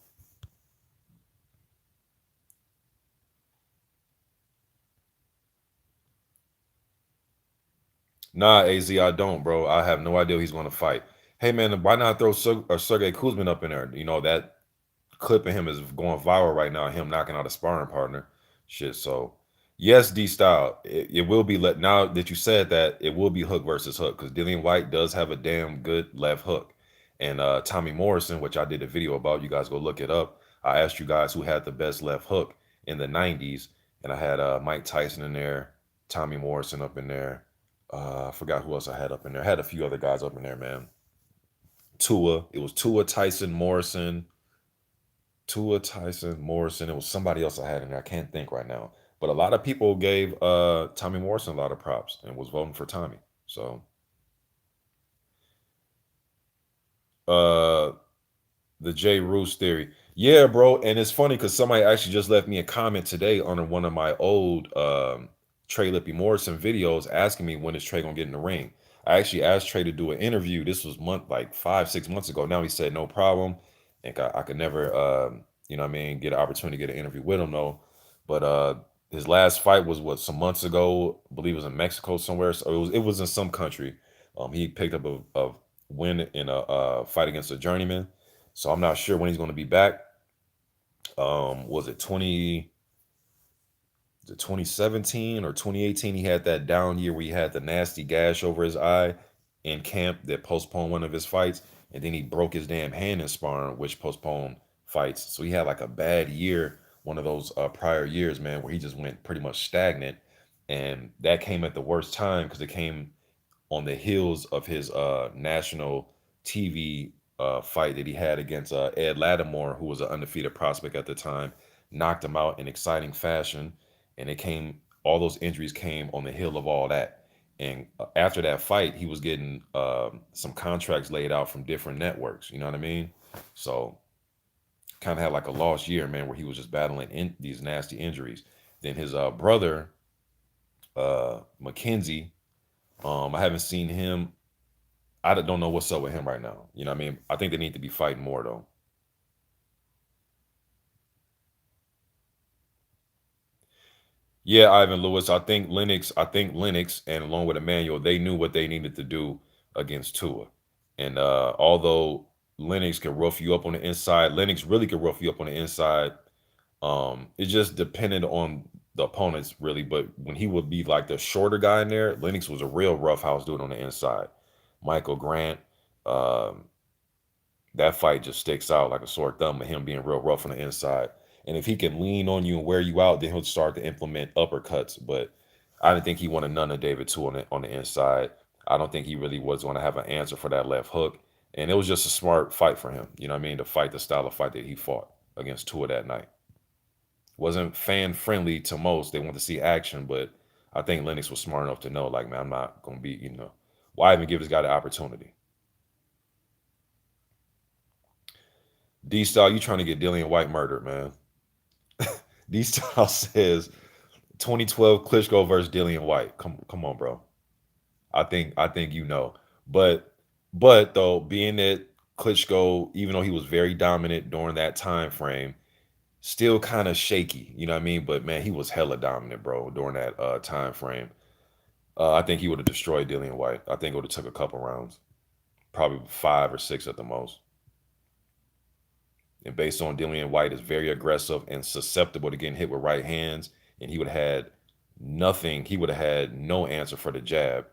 Nah, AZ, I don't, bro. I have no idea he's going to fight. Hey, man, why not throw Sergey Kuzmin up in there? That clip of him is going viral right now. Him knocking out a sparring partner. Shit. So yes, D style. It will be let now that you said that it will be hook versus hook because Dillian White does have a damn good left hook, and Tommy Morrison, which I did a video about. You guys go look it up. I asked you guys who had the best left hook in the '90s, and I had Mike Tyson in there, Tommy Morrison up in there. I forgot who else I had up in there. I had a few other guys up in there, man. Tua. It was Tua, Tyson, Morrison. Tua, Tyson, Morrison. It was somebody else I had in there. I can't think right now. But a lot of people gave Tommy Morrison a lot of props and was voting for Tommy. So uh the J Roos theory. Yeah, bro. And it's funny because somebody actually just left me a comment today on one of my old Trey Lippy Morrison videos asking me when is Trey gonna get in the ring. I actually asked Trey to do an interview. This was like 5, 6 months ago. Now he said no problem. And I could never what I mean, get an opportunity to get an interview with him though. But his last fight was what some months ago. I believe it was in Mexico somewhere. So it was in some country. He picked up a win in a fight against a journeyman. So I'm not sure when he's going to be back. Was it 2017 or 2018? He had that down year where he had the nasty gash over his eye in camp that postponed one of his fights, and then he broke his damn hand in sparring, which postponed fights. So he had like a bad year, one of those prior years, man, where he just went pretty much stagnant, and that came at the worst time because it came on the heels of his national TV fight that he had against Ed Lattimore, who was an undefeated prospect at the time, knocked him out in exciting fashion, and all those injuries came on the heel of all that. And after that fight, he was getting some contracts laid out from different networks. You know what I mean? So kind of had like a lost year, man, where he was just battling these nasty injuries. Then his brother, Mackenzie, I haven't seen him. I don't know what's up with him right now. You know what I mean? I think they need to be fighting more though. Yeah, Ivan Lewis. I think Lennox and along with Emmanuel, they knew what they needed to do against Tua. And although Lennox can rough you up on the inside, Lennox really can rough you up on the inside. It just depended on the opponents really. But when he would be like the shorter guy in there, Lennox was a real rough house dude on the inside. Michael Grant, um, that fight just sticks out like a sore thumb of him being real rough on the inside. And if he can lean on you and wear you out, then he'll start to implement uppercuts. But I didn't think he wanted none of David too on the inside. I don't think he really was going to have an answer for that left hook. And it was just a smart fight for him. You know what I mean? To fight the style of fight that he fought against Tua that night. Wasn't fan friendly to most. They want to see action, but I think Lennox was smart enough to know, like, man, I'm not gonna be, why even give this guy the opportunity? D Style, you trying to get Dillian Whyte murdered, man. D Style says 2012 Klitschko versus Dillian Whyte. Come on, bro. I think you know. But though, being that Klitschko, even though he was very dominant during that time frame, still kind of shaky. You know what I mean? But man, he was hella dominant, bro, during that time frame. I think he would have destroyed Dillian Whyte. I think it would have took a couple rounds, probably 5 or 6 at the most. And based on Dillian Whyte is very aggressive and susceptible to getting hit with right hands, and he would have had nothing. He would have had no answer for the jab.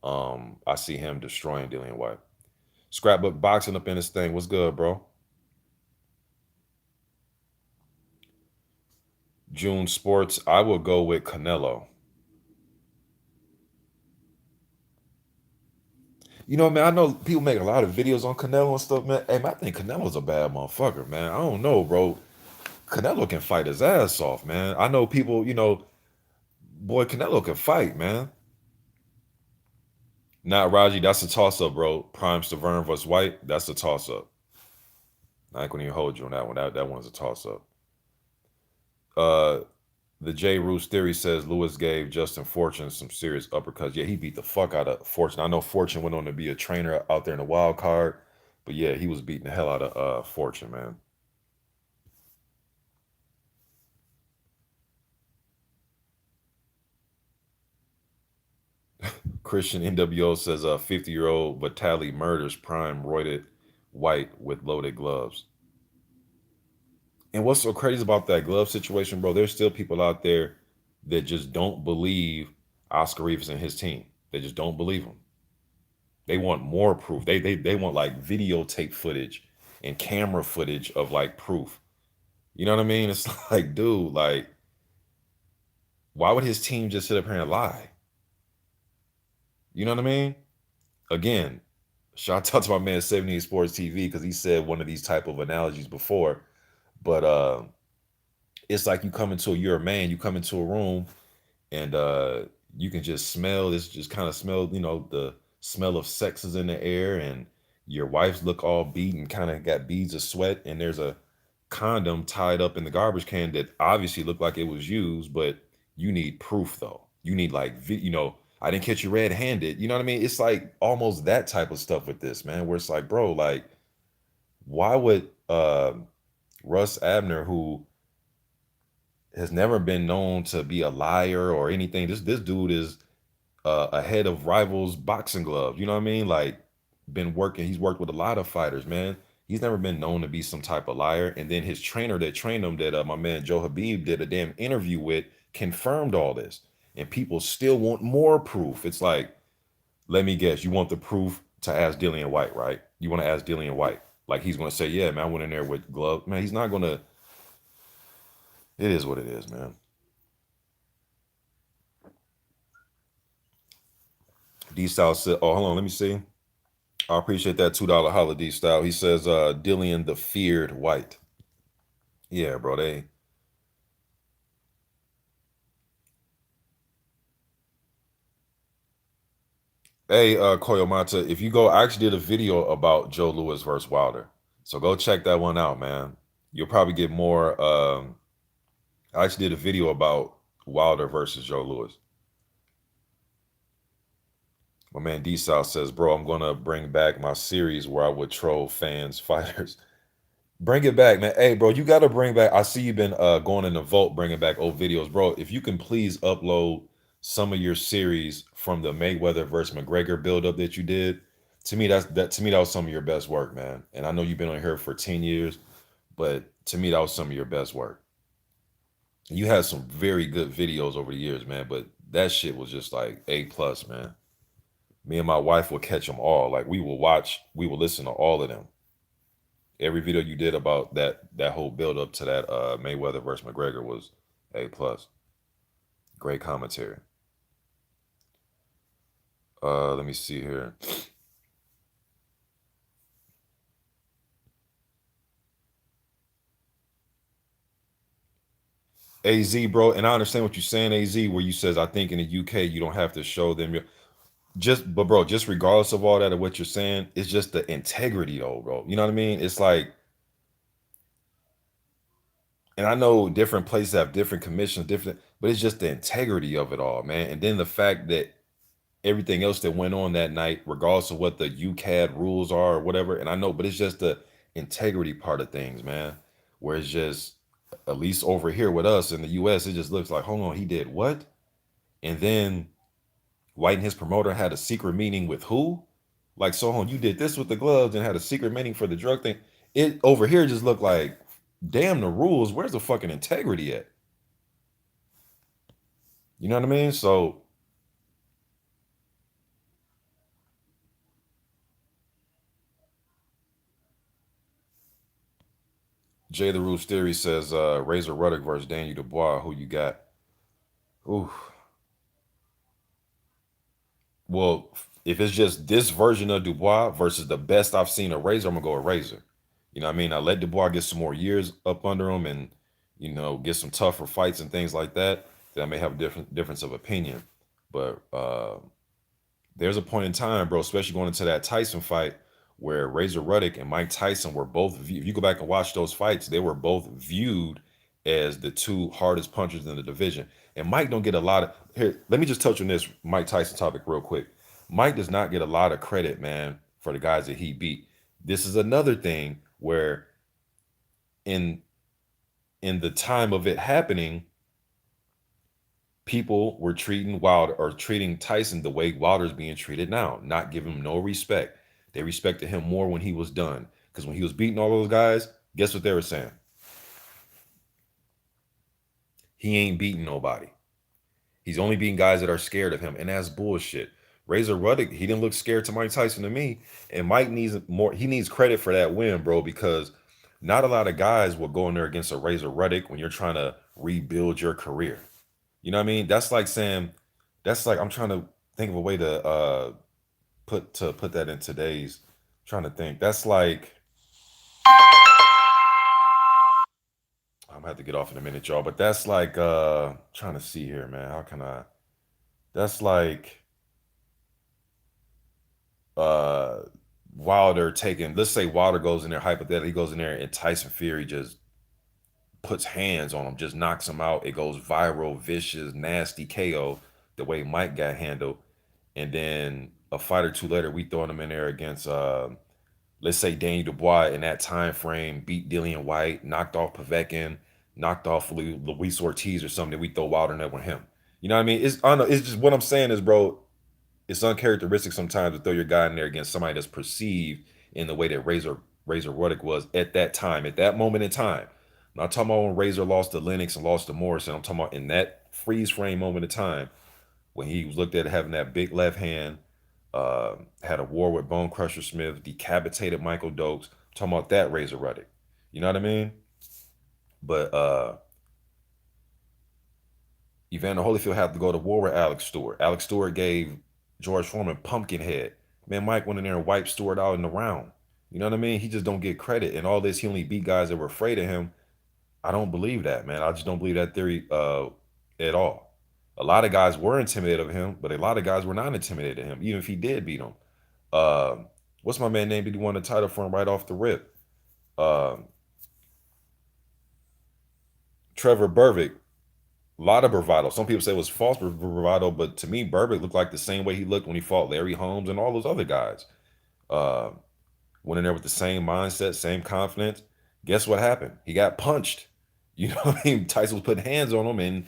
I see him destroying Dillian Whyte. Scrapbook boxing up in this thing. What's good, bro? June Sports. I will go with Canelo. Man, I know people make a lot of videos on Canelo and stuff, man. Hey, man, I think Canelo's a bad motherfucker, man. I don't know, bro. Canelo can fight his ass off, man. I know people, boy, Canelo can fight, man. Not Raji, that's a toss up, bro. Prime Stavern versus White, that's a toss up. I ain't gonna even hold you on that one. That one's a toss up. Uh, the J. Roos theory says Lewis gave Justin Fortune some serious uppercuts. Yeah, he beat the fuck out of Fortune. I know Fortune went on to be a trainer out there in the wild card, but yeah, he was beating the hell out of Fortune, man. Christian NWO says 50-year-old Vitali murders prime roided White with loaded gloves. And what's so crazy about that glove situation, bro? There's still people out there that just don't believe Oscar Rivas and his team. They just don't believe him. They want more proof. They want like videotape footage and camera footage of like proof. You know what I mean? It's like, dude, like, why would his team just sit up here and lie? You know what I mean? Again, shout out to my man 78 Sports TV because he said one of these type of analogies before. But it's like you're a man, you come into a room and you can just smell this, just kind of smell, the smell of sex is in the air, and your wife's look all beat and kind of got beads of sweat, and there's a condom tied up in the garbage can that obviously looked like it was used, but you need proof though. You need like, I didn't catch you red-handed. You know what I mean? It's like almost that type of stuff with this, man, where it's like, bro, like, why would Russ Abner, who has never been known to be a liar or anything. This dude is ahead of rivals boxing gloves. You know what I mean? Like, been working. He's worked with a lot of fighters, man. He's never been known to be some type of liar. And then his trainer that trained him, that my man Joe Habib did a damn interview with, confirmed all this. And people still want more proof. It's like, let me guess, you want the proof to ask Dillian Whyte, right? You want to ask Dillian Whyte. Like, he's going to say, yeah, man, I went in there with gloves. Man, he's not going to. It is what it is, man. D Style said, "Oh, hold on, let me see. I appreciate that $2 holiday style." He says, "Dillian the feared White." Yeah, bro. Hey, Koyomata, if you go, I actually did a video about Joe Louis versus Wilder, so go check that one out, man. You'll probably get more. I actually did a video about Wilder versus Joe Louis. My man D South says, "Bro, I'm gonna bring back my series where I would troll fans, fighters." Bring it back, man. Hey, bro, you got to bring back. I see you've been going in the vault, bringing back old videos, bro. If you can please upload some of your series from the Mayweather versus McGregor buildup that you did. To me, that was some of your best work, man. And I know you've been on here for 10 years, but to me, that was some of your best work. You had some very good videos over the years, man. But that shit was just like A+, man. Me and my wife would catch them all. Like, we will listen to all of them. Every video you did about that whole build up to that Mayweather versus McGregor was A+. Great commentary. Let me see here. AZ, bro, and I understand what you're saying, AZ, where you says I think in the UK you don't have to show them just, but bro, just regardless of all that of what you're saying, it's just the integrity though, bro. You know what I mean? It's like, and I know different places have different commissions, different, but it's just the integrity of it all, man. And then the fact that everything else that went on that night, regardless of what the UCAD rules are or whatever. And I know, but it's just the integrity part of things, man. Where it's just, at least over here with us in the US, it just looks like, hold on, he did what? And then White and his promoter had a secret meeting with who? Like, so hold on, you did this with the gloves and had a secret meeting for the drug thing. It over here just looked like, damn the rules. Where's the fucking integrity at? You know what I mean? So Jay the Roots Theory says Razor Ruddock versus Daniel Dubois. Who you got? Ooh. Well, if it's just this version of Dubois versus the best I've seen of Razor, I'm gonna go with Razor. You know what I mean? I let Dubois get some more years up under him and get some tougher fights and things like that. Then I may have a difference of opinion. But there's a point in time, bro, especially going into that Tyson fight where Razor Ruddock and Mike Tyson were both if you go back and watch those fights, they were both viewed as the two hardest punchers in the division. And Mike don't get a lot of here. Let me just touch on this Mike Tyson topic real quick. Mike does not get a lot of credit, man, for the guys that he beat. This is another thing where in in the time of it happening, people were treating Wilder or treating Tyson the way Wilder's being treated now, not giving him no respect. They respected him more when he was done. Because when he was beating all those guys, guess what they were saying? He ain't beating nobody. He's only beating guys that are scared of him, and that's bullshit. Razor Ruddock, he didn't look scared to Mike Tyson to me, and Mike needs more. He needs credit for that win, bro, because not a lot of guys will go in there against a Razor Ruddock when you're trying to rebuild your career. You know what I mean? That's like saying, that's like I'm trying to think of a way to put that in today's. Trying to think. That's like I'm gonna have to get off in a minute, y'all. But that's like trying to see here, man. How can I? That's like uh Wilder taking. Let's say Wilder goes in there hypothetically. He goes in there and Tyson Fury just puts hands on him, just knocks him out. It goes viral, vicious, nasty KO. The way Mike got handled, and then a fight or two later, we throwing him in there against let's say Daniel Dubois in that time frame beat Dillian Whyte, knocked off Povetkin, knocked off Luis Ortiz or something. We throw Wilder in there with him. You know what I mean? It's I don't know. It's just what I'm saying is, bro. It's uncharacteristic sometimes to throw your guy in there against somebody that's perceived in the way that Razor Ruddock was at that time, at that moment in time. I'm not talking about when Razor lost to Lennox and lost to Morrison. I'm talking about in that freeze frame moment of time when he was looked at having that big left hand, had a war with Bone Crusher Smith, decapitated Michael Dokes. I'm talking about that Razor Ruddock. You know what I mean? But Evander Holyfield had to go to war with Alex Stewart. Alex Stewart gave George Foreman Pumpkinhead. Man, Mike went in there and wiped Stewart out in the round. You know what I mean? He just don't get credit. And all this, he only beat guys that were afraid of him. I don't believe that, man. I just don't believe that theory at all. A lot of guys were intimidated of him, but a lot of guys were not intimidated of him, even if he did beat them. Uh, what's my man name? Did he won the title for him right off the rip? Uh, Trevor Bervick, a lot of bravado. Some people say it was false bravado, but to me, Berbick looked like the same way he looked when he fought Larry Holmes and all those other guys. Uh, went in there with the same mindset, same confidence. Guess what happened? He got punched. You know what I mean? Tyson was putting hands on him, and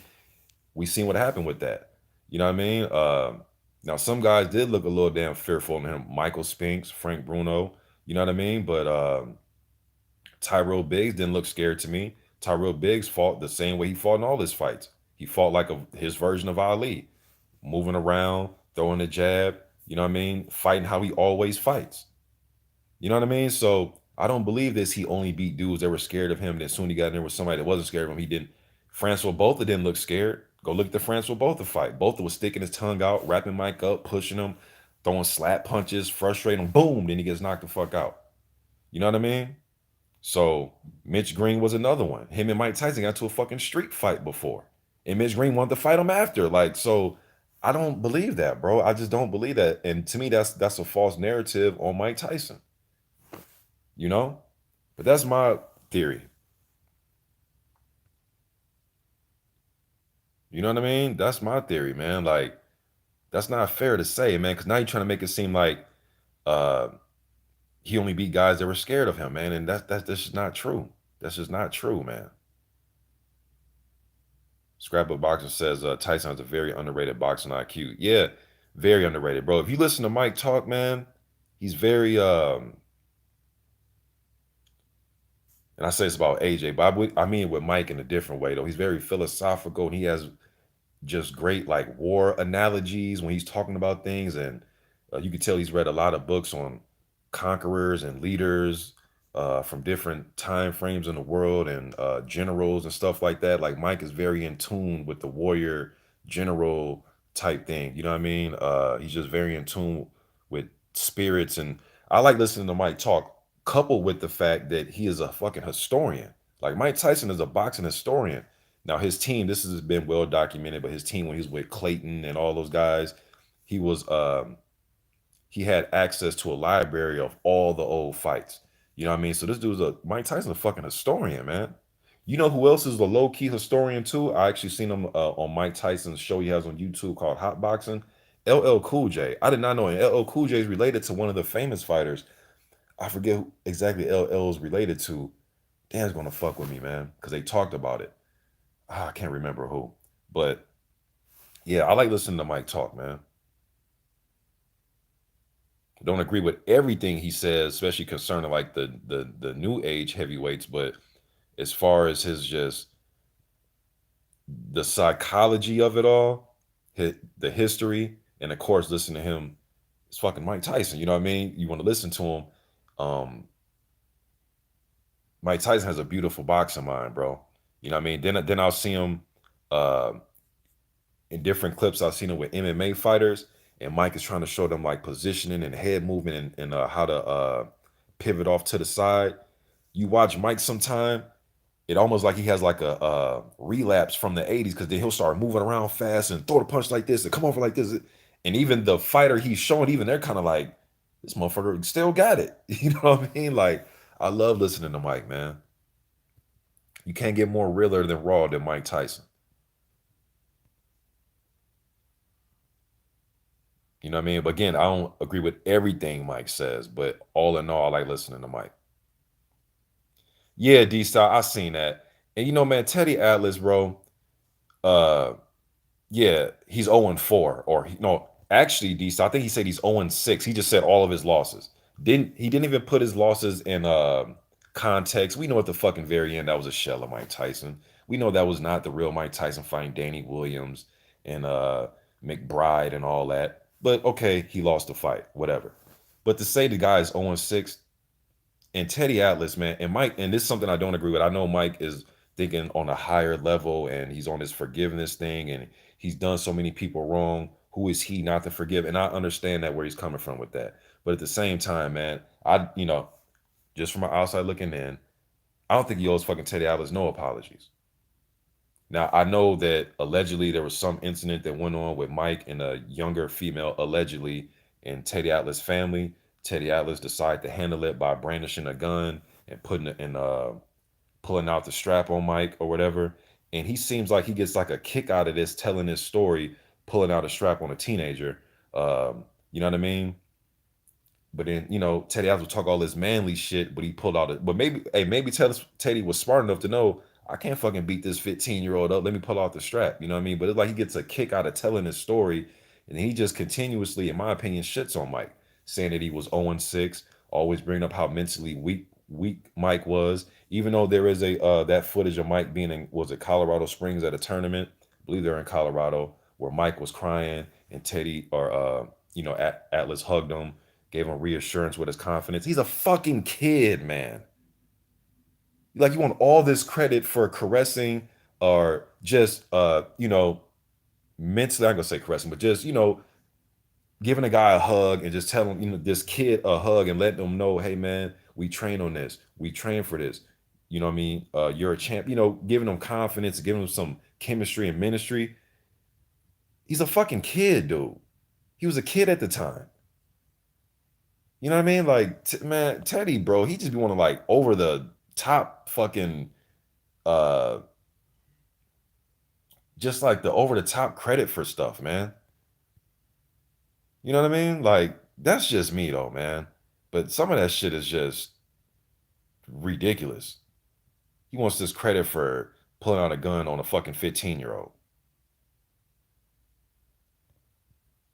we seen what happened with that. You know what I mean? Now, some guys did look a little damn fearful in him. Michael Spinks, Frank Bruno. You know what I mean? But Tyrell Biggs didn't look scared to me. Tyrell Biggs fought the same way he fought in all his fights. He fought like his version of Ali, moving around, throwing a jab, you know what I mean? Fighting how he always fights. You know what I mean? So I don't believe this. He only beat dudes that were scared of him. Then soon he got in there with somebody that wasn't scared of him. He didn't. Francois Botha didn't look scared. Go look at the Francois Botha fight. Botha was sticking his tongue out, wrapping Mike up, pushing him, throwing slap punches, frustrating him. Boom. Then he gets knocked the fuck out. You know what I mean? So Mitch Green was another one. Him and Mike Tyson got to a fucking street fight before, and Mitch Green wanted to fight him after. Like, so I don't believe that, bro. I just don't believe that. And to me, that's a false narrative on Mike Tyson. You know, but that's my theory. You know what I mean? That's my theory, man. Like, that's not fair to say, man, because now you're trying to make it seem like uh he only beat guys that were scared of him, man. And that's just not true. That's just not true, man. Scrapbook Boxer says Tyson has a very underrated boxing IQ. Yeah, very underrated, bro. If you listen to Mike talk, man, he's very and I say this about AJ, but I mean with Mike in a different way though. He's very philosophical and he has just great like war analogies when he's talking about things, and you can tell he's read a lot of books on conquerors and leaders from different time frames in the world, and generals and stuff like that. Like Mike is very in tune with the warrior general type thing. You know what I mean? He's just very in tune with spirits, and I like listening to Mike talk, coupled with the fact that he is a fucking historian. Like Mike Tyson is a boxing historian. Now his team, this has been well documented, but his team when he was with Clayton and all those guys, he was he had access to a library of all the old fights. You know what I mean? So this dude's a Mike Tyson's a fucking historian, man. You know who else is a low key historian too? I actually seen him on Mike Tyson's show he has on YouTube called Hot Boxing. LL Cool J. I did not know LL Cool J is related to one of the famous fighters. I forget who exactly LL is related to. Dan's gonna fuck with me, man, because they talked about it. I can't remember who, but yeah, I like listening to Mike talk, man. Don't agree with everything he says, especially concerning like the new age heavyweights. But as far as his just the psychology of it all, the history, and of course, listen to him. It's fucking Mike Tyson. You know what I mean? You want to listen to him. Um, Mike Tyson has a beautiful boxing mind, bro. You know what I mean? Then I'll see him uh, in different clips. I've seen him with MMA fighters, and Mike is trying to show them like positioning and head movement, and how to pivot off to the side. You watch Mike sometime, it almost like he has like a relapse from the 80s, because then he'll start moving around fast and throw the punch like this and come over like this. And even the fighter he's showing, even they're kind of like, this motherfucker still got it. You know what I mean? Like, I love listening to Mike, man. You can't get more realer than raw than Mike Tyson. You know what I mean? But again, I don't agree with everything Mike says, but all in all, I like listening to Mike. Yeah, D style, I seen that. And you know, man, Teddy Atlas, bro, uh, yeah, he's 0-4. Or no, actually, D style, I think he said he's 0-6. He just said all of his losses. He didn't even put his losses in context. We know at the fucking very end that was a shell of Mike Tyson. We know that was not the real Mike Tyson fighting Danny Williams and McBride and all that. But okay, he lost the fight, whatever. But to say the guy is 0-6, and Teddy Atlas, man, and Mike, and this is something I don't agree with. I know Mike is thinking on a higher level and he's on his forgiveness thing and he's done so many people wrong. Who is he not to forgive? And I understand that where he's coming from with that. But at the same time, man, just from my outside looking in, I don't think he owes fucking Teddy Atlas no apologies. Now, I know that allegedly there was some incident that went on with Mike and a younger female, allegedly, in Teddy Atlas' family. Teddy Atlas decided to handle it by brandishing a gun and putting it in, pulling out the strap on Mike or whatever. And he seems like he gets like a kick out of this, telling this story, pulling out a strap on a teenager. You know what I mean? But then, Teddy Atlas would talk all this manly shit, but he pulled out it. But maybe, hey, maybe Teddy was smart enough to know I can't fucking beat this 15-year-old up. Let me pull out the strap. You know what I mean? But it's like he gets a kick out of telling his story. And he just continuously, in my opinion, shits on Mike, saying that he was 0-6, always bringing up how mentally weak Mike was. Even though there is a that footage of Mike being in, was it Colorado Springs at a tournament? I believe they're in Colorado, where Mike was crying and Teddy or Atlas hugged him, gave him reassurance with his confidence. He's a fucking kid, man. Like, you want all this credit for caressing or just mentally, I'm gonna say caressing, but just giving a guy a hug and just telling this kid a hug and letting him know, hey man, We train on this. We train for this. You know what I mean? You're a champ. Giving them confidence, giving them some chemistry and ministry. He's a fucking kid, dude. He was a kid at the time. You know what I mean? Like, man, Teddy, bro, he just be wanting like over the top fucking, uh, just like the over the top credit for stuff, man. You know what I mean? Like, that's just me though, man. But some of that shit is just ridiculous. He wants this credit for pulling out a gun on a fucking 15-year-old.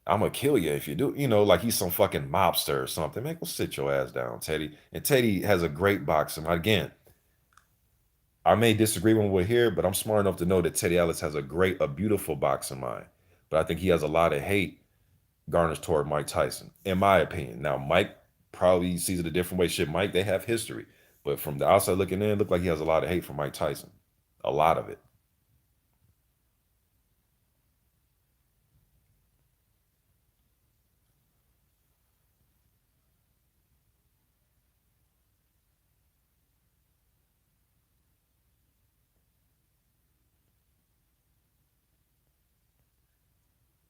I'm gonna kill you if you do. Like he's some fucking mobster or something. Man, go sit your ass down, Teddy. And Teddy has a great boxing. Again, I may disagree when we're here, but I'm smart enough to know that Teddy Ellis has a beautiful boxing mind. But I think he has a lot of hate garnished toward Mike Tyson, in my opinion. Now, Mike probably sees it a different way. Shit, Mike, they have history. But from the outside looking in, it looked like he has a lot of hate for Mike Tyson. A lot of it.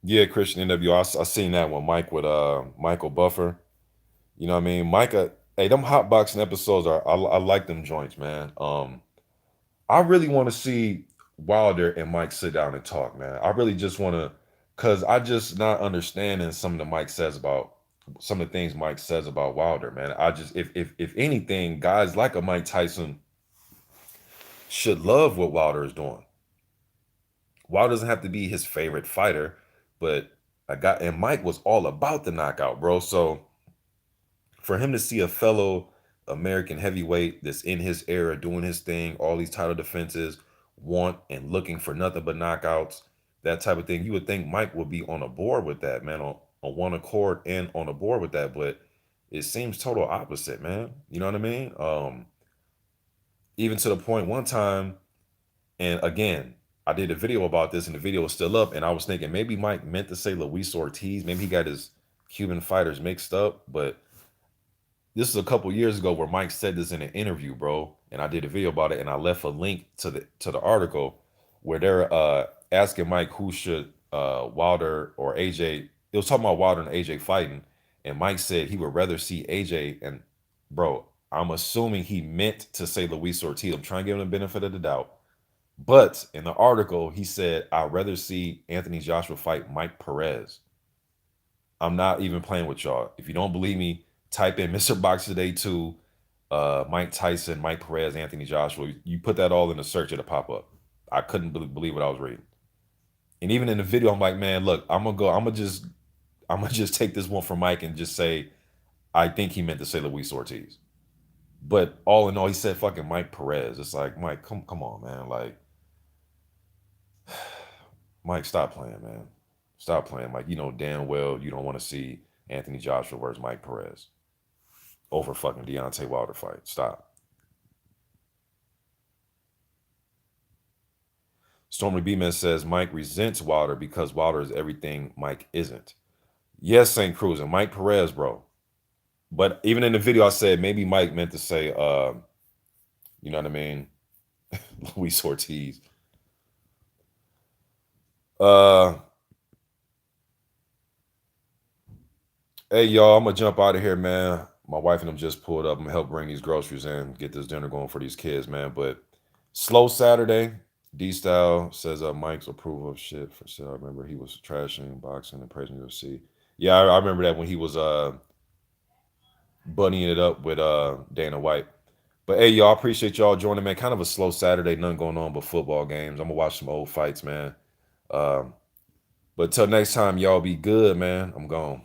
Yeah, Christian NWO. I seen that one. Mike with Michael Buffer. You know what I mean? Micah, hey, them hot boxing episodes I like them joints, man. I really want to see Wilder and Mike sit down and talk, man. I really just want to, cause I just not understanding some of the things Mike says about Wilder, man. I just, if anything, guys like a Mike Tyson should love what Wilder is doing. Wilder doesn't have to be his favorite fighter, but and Mike was all about the knockout, bro. So for him to see a fellow American heavyweight that's in his era doing his thing, all these title defenses, want and looking for nothing but knockouts, that type of thing, you would think Mike would be on a board with that, man, on one accord and on a board with that. But it seems total opposite, man. You know what I mean? Even to the point one time, and again, I did a video about this and the video was still up, and I was thinking maybe Mike meant to say Luis Ortiz. Maybe he got his Cuban fighters mixed up, but this is a couple years ago where Mike said this in an interview, bro, and I did a video about it, and I left a link to the article where they're asking Mike who should Wilder or AJ. It was talking about Wilder and AJ fighting, and Mike said he would rather see AJ. And bro, I'm assuming he meant to say Luis Ortiz. I'm trying to give him the benefit of the doubt, but in the article he said I'd rather see Anthony Joshua fight Mike Perez. I'm not even playing with y'all. If you don't believe me, type in Mr. Box Today 2, Mike Tyson, Mike Perez, Anthony Joshua. You put that all in the search, it'll pop up. I couldn't believe what I was reading. And even in the video, I'm like, man, look, I'm gonna just take this one from Mike and just say, I think he meant to say Luis Ortiz. But all in all, he said fucking Mike Perez. It's like, Mike, come on, man. Like, Mike, stop playing, man. Stop playing. Like, you know damn well you don't want to see Anthony Joshua versus Mike Perez over fucking Deontay Wilder fight. Stop. Stormy B-Man says Mike resents Wilder because Wilder is everything Mike isn't. Yes, St. Cruz and Mike Perez, bro. But even in the video, I said maybe Mike meant to say, you know what I mean, Luis Ortiz. Hey y'all, I'm gonna jump out of here, man. My wife and them just pulled up. I'm gonna help bring these groceries in, get this dinner going for these kids, man. But slow Saturday. D Style says Mike's approval of shit for sale. I remember he was trashing boxing and praising UFC. Yeah, I remember that when he was bunnying it up with Dana White. But hey, y'all, appreciate y'all joining, man. Kind of a slow Saturday, nothing going on but football games. I'm gonna watch some old fights, man. But till next time, y'all be good, man. I'm gone.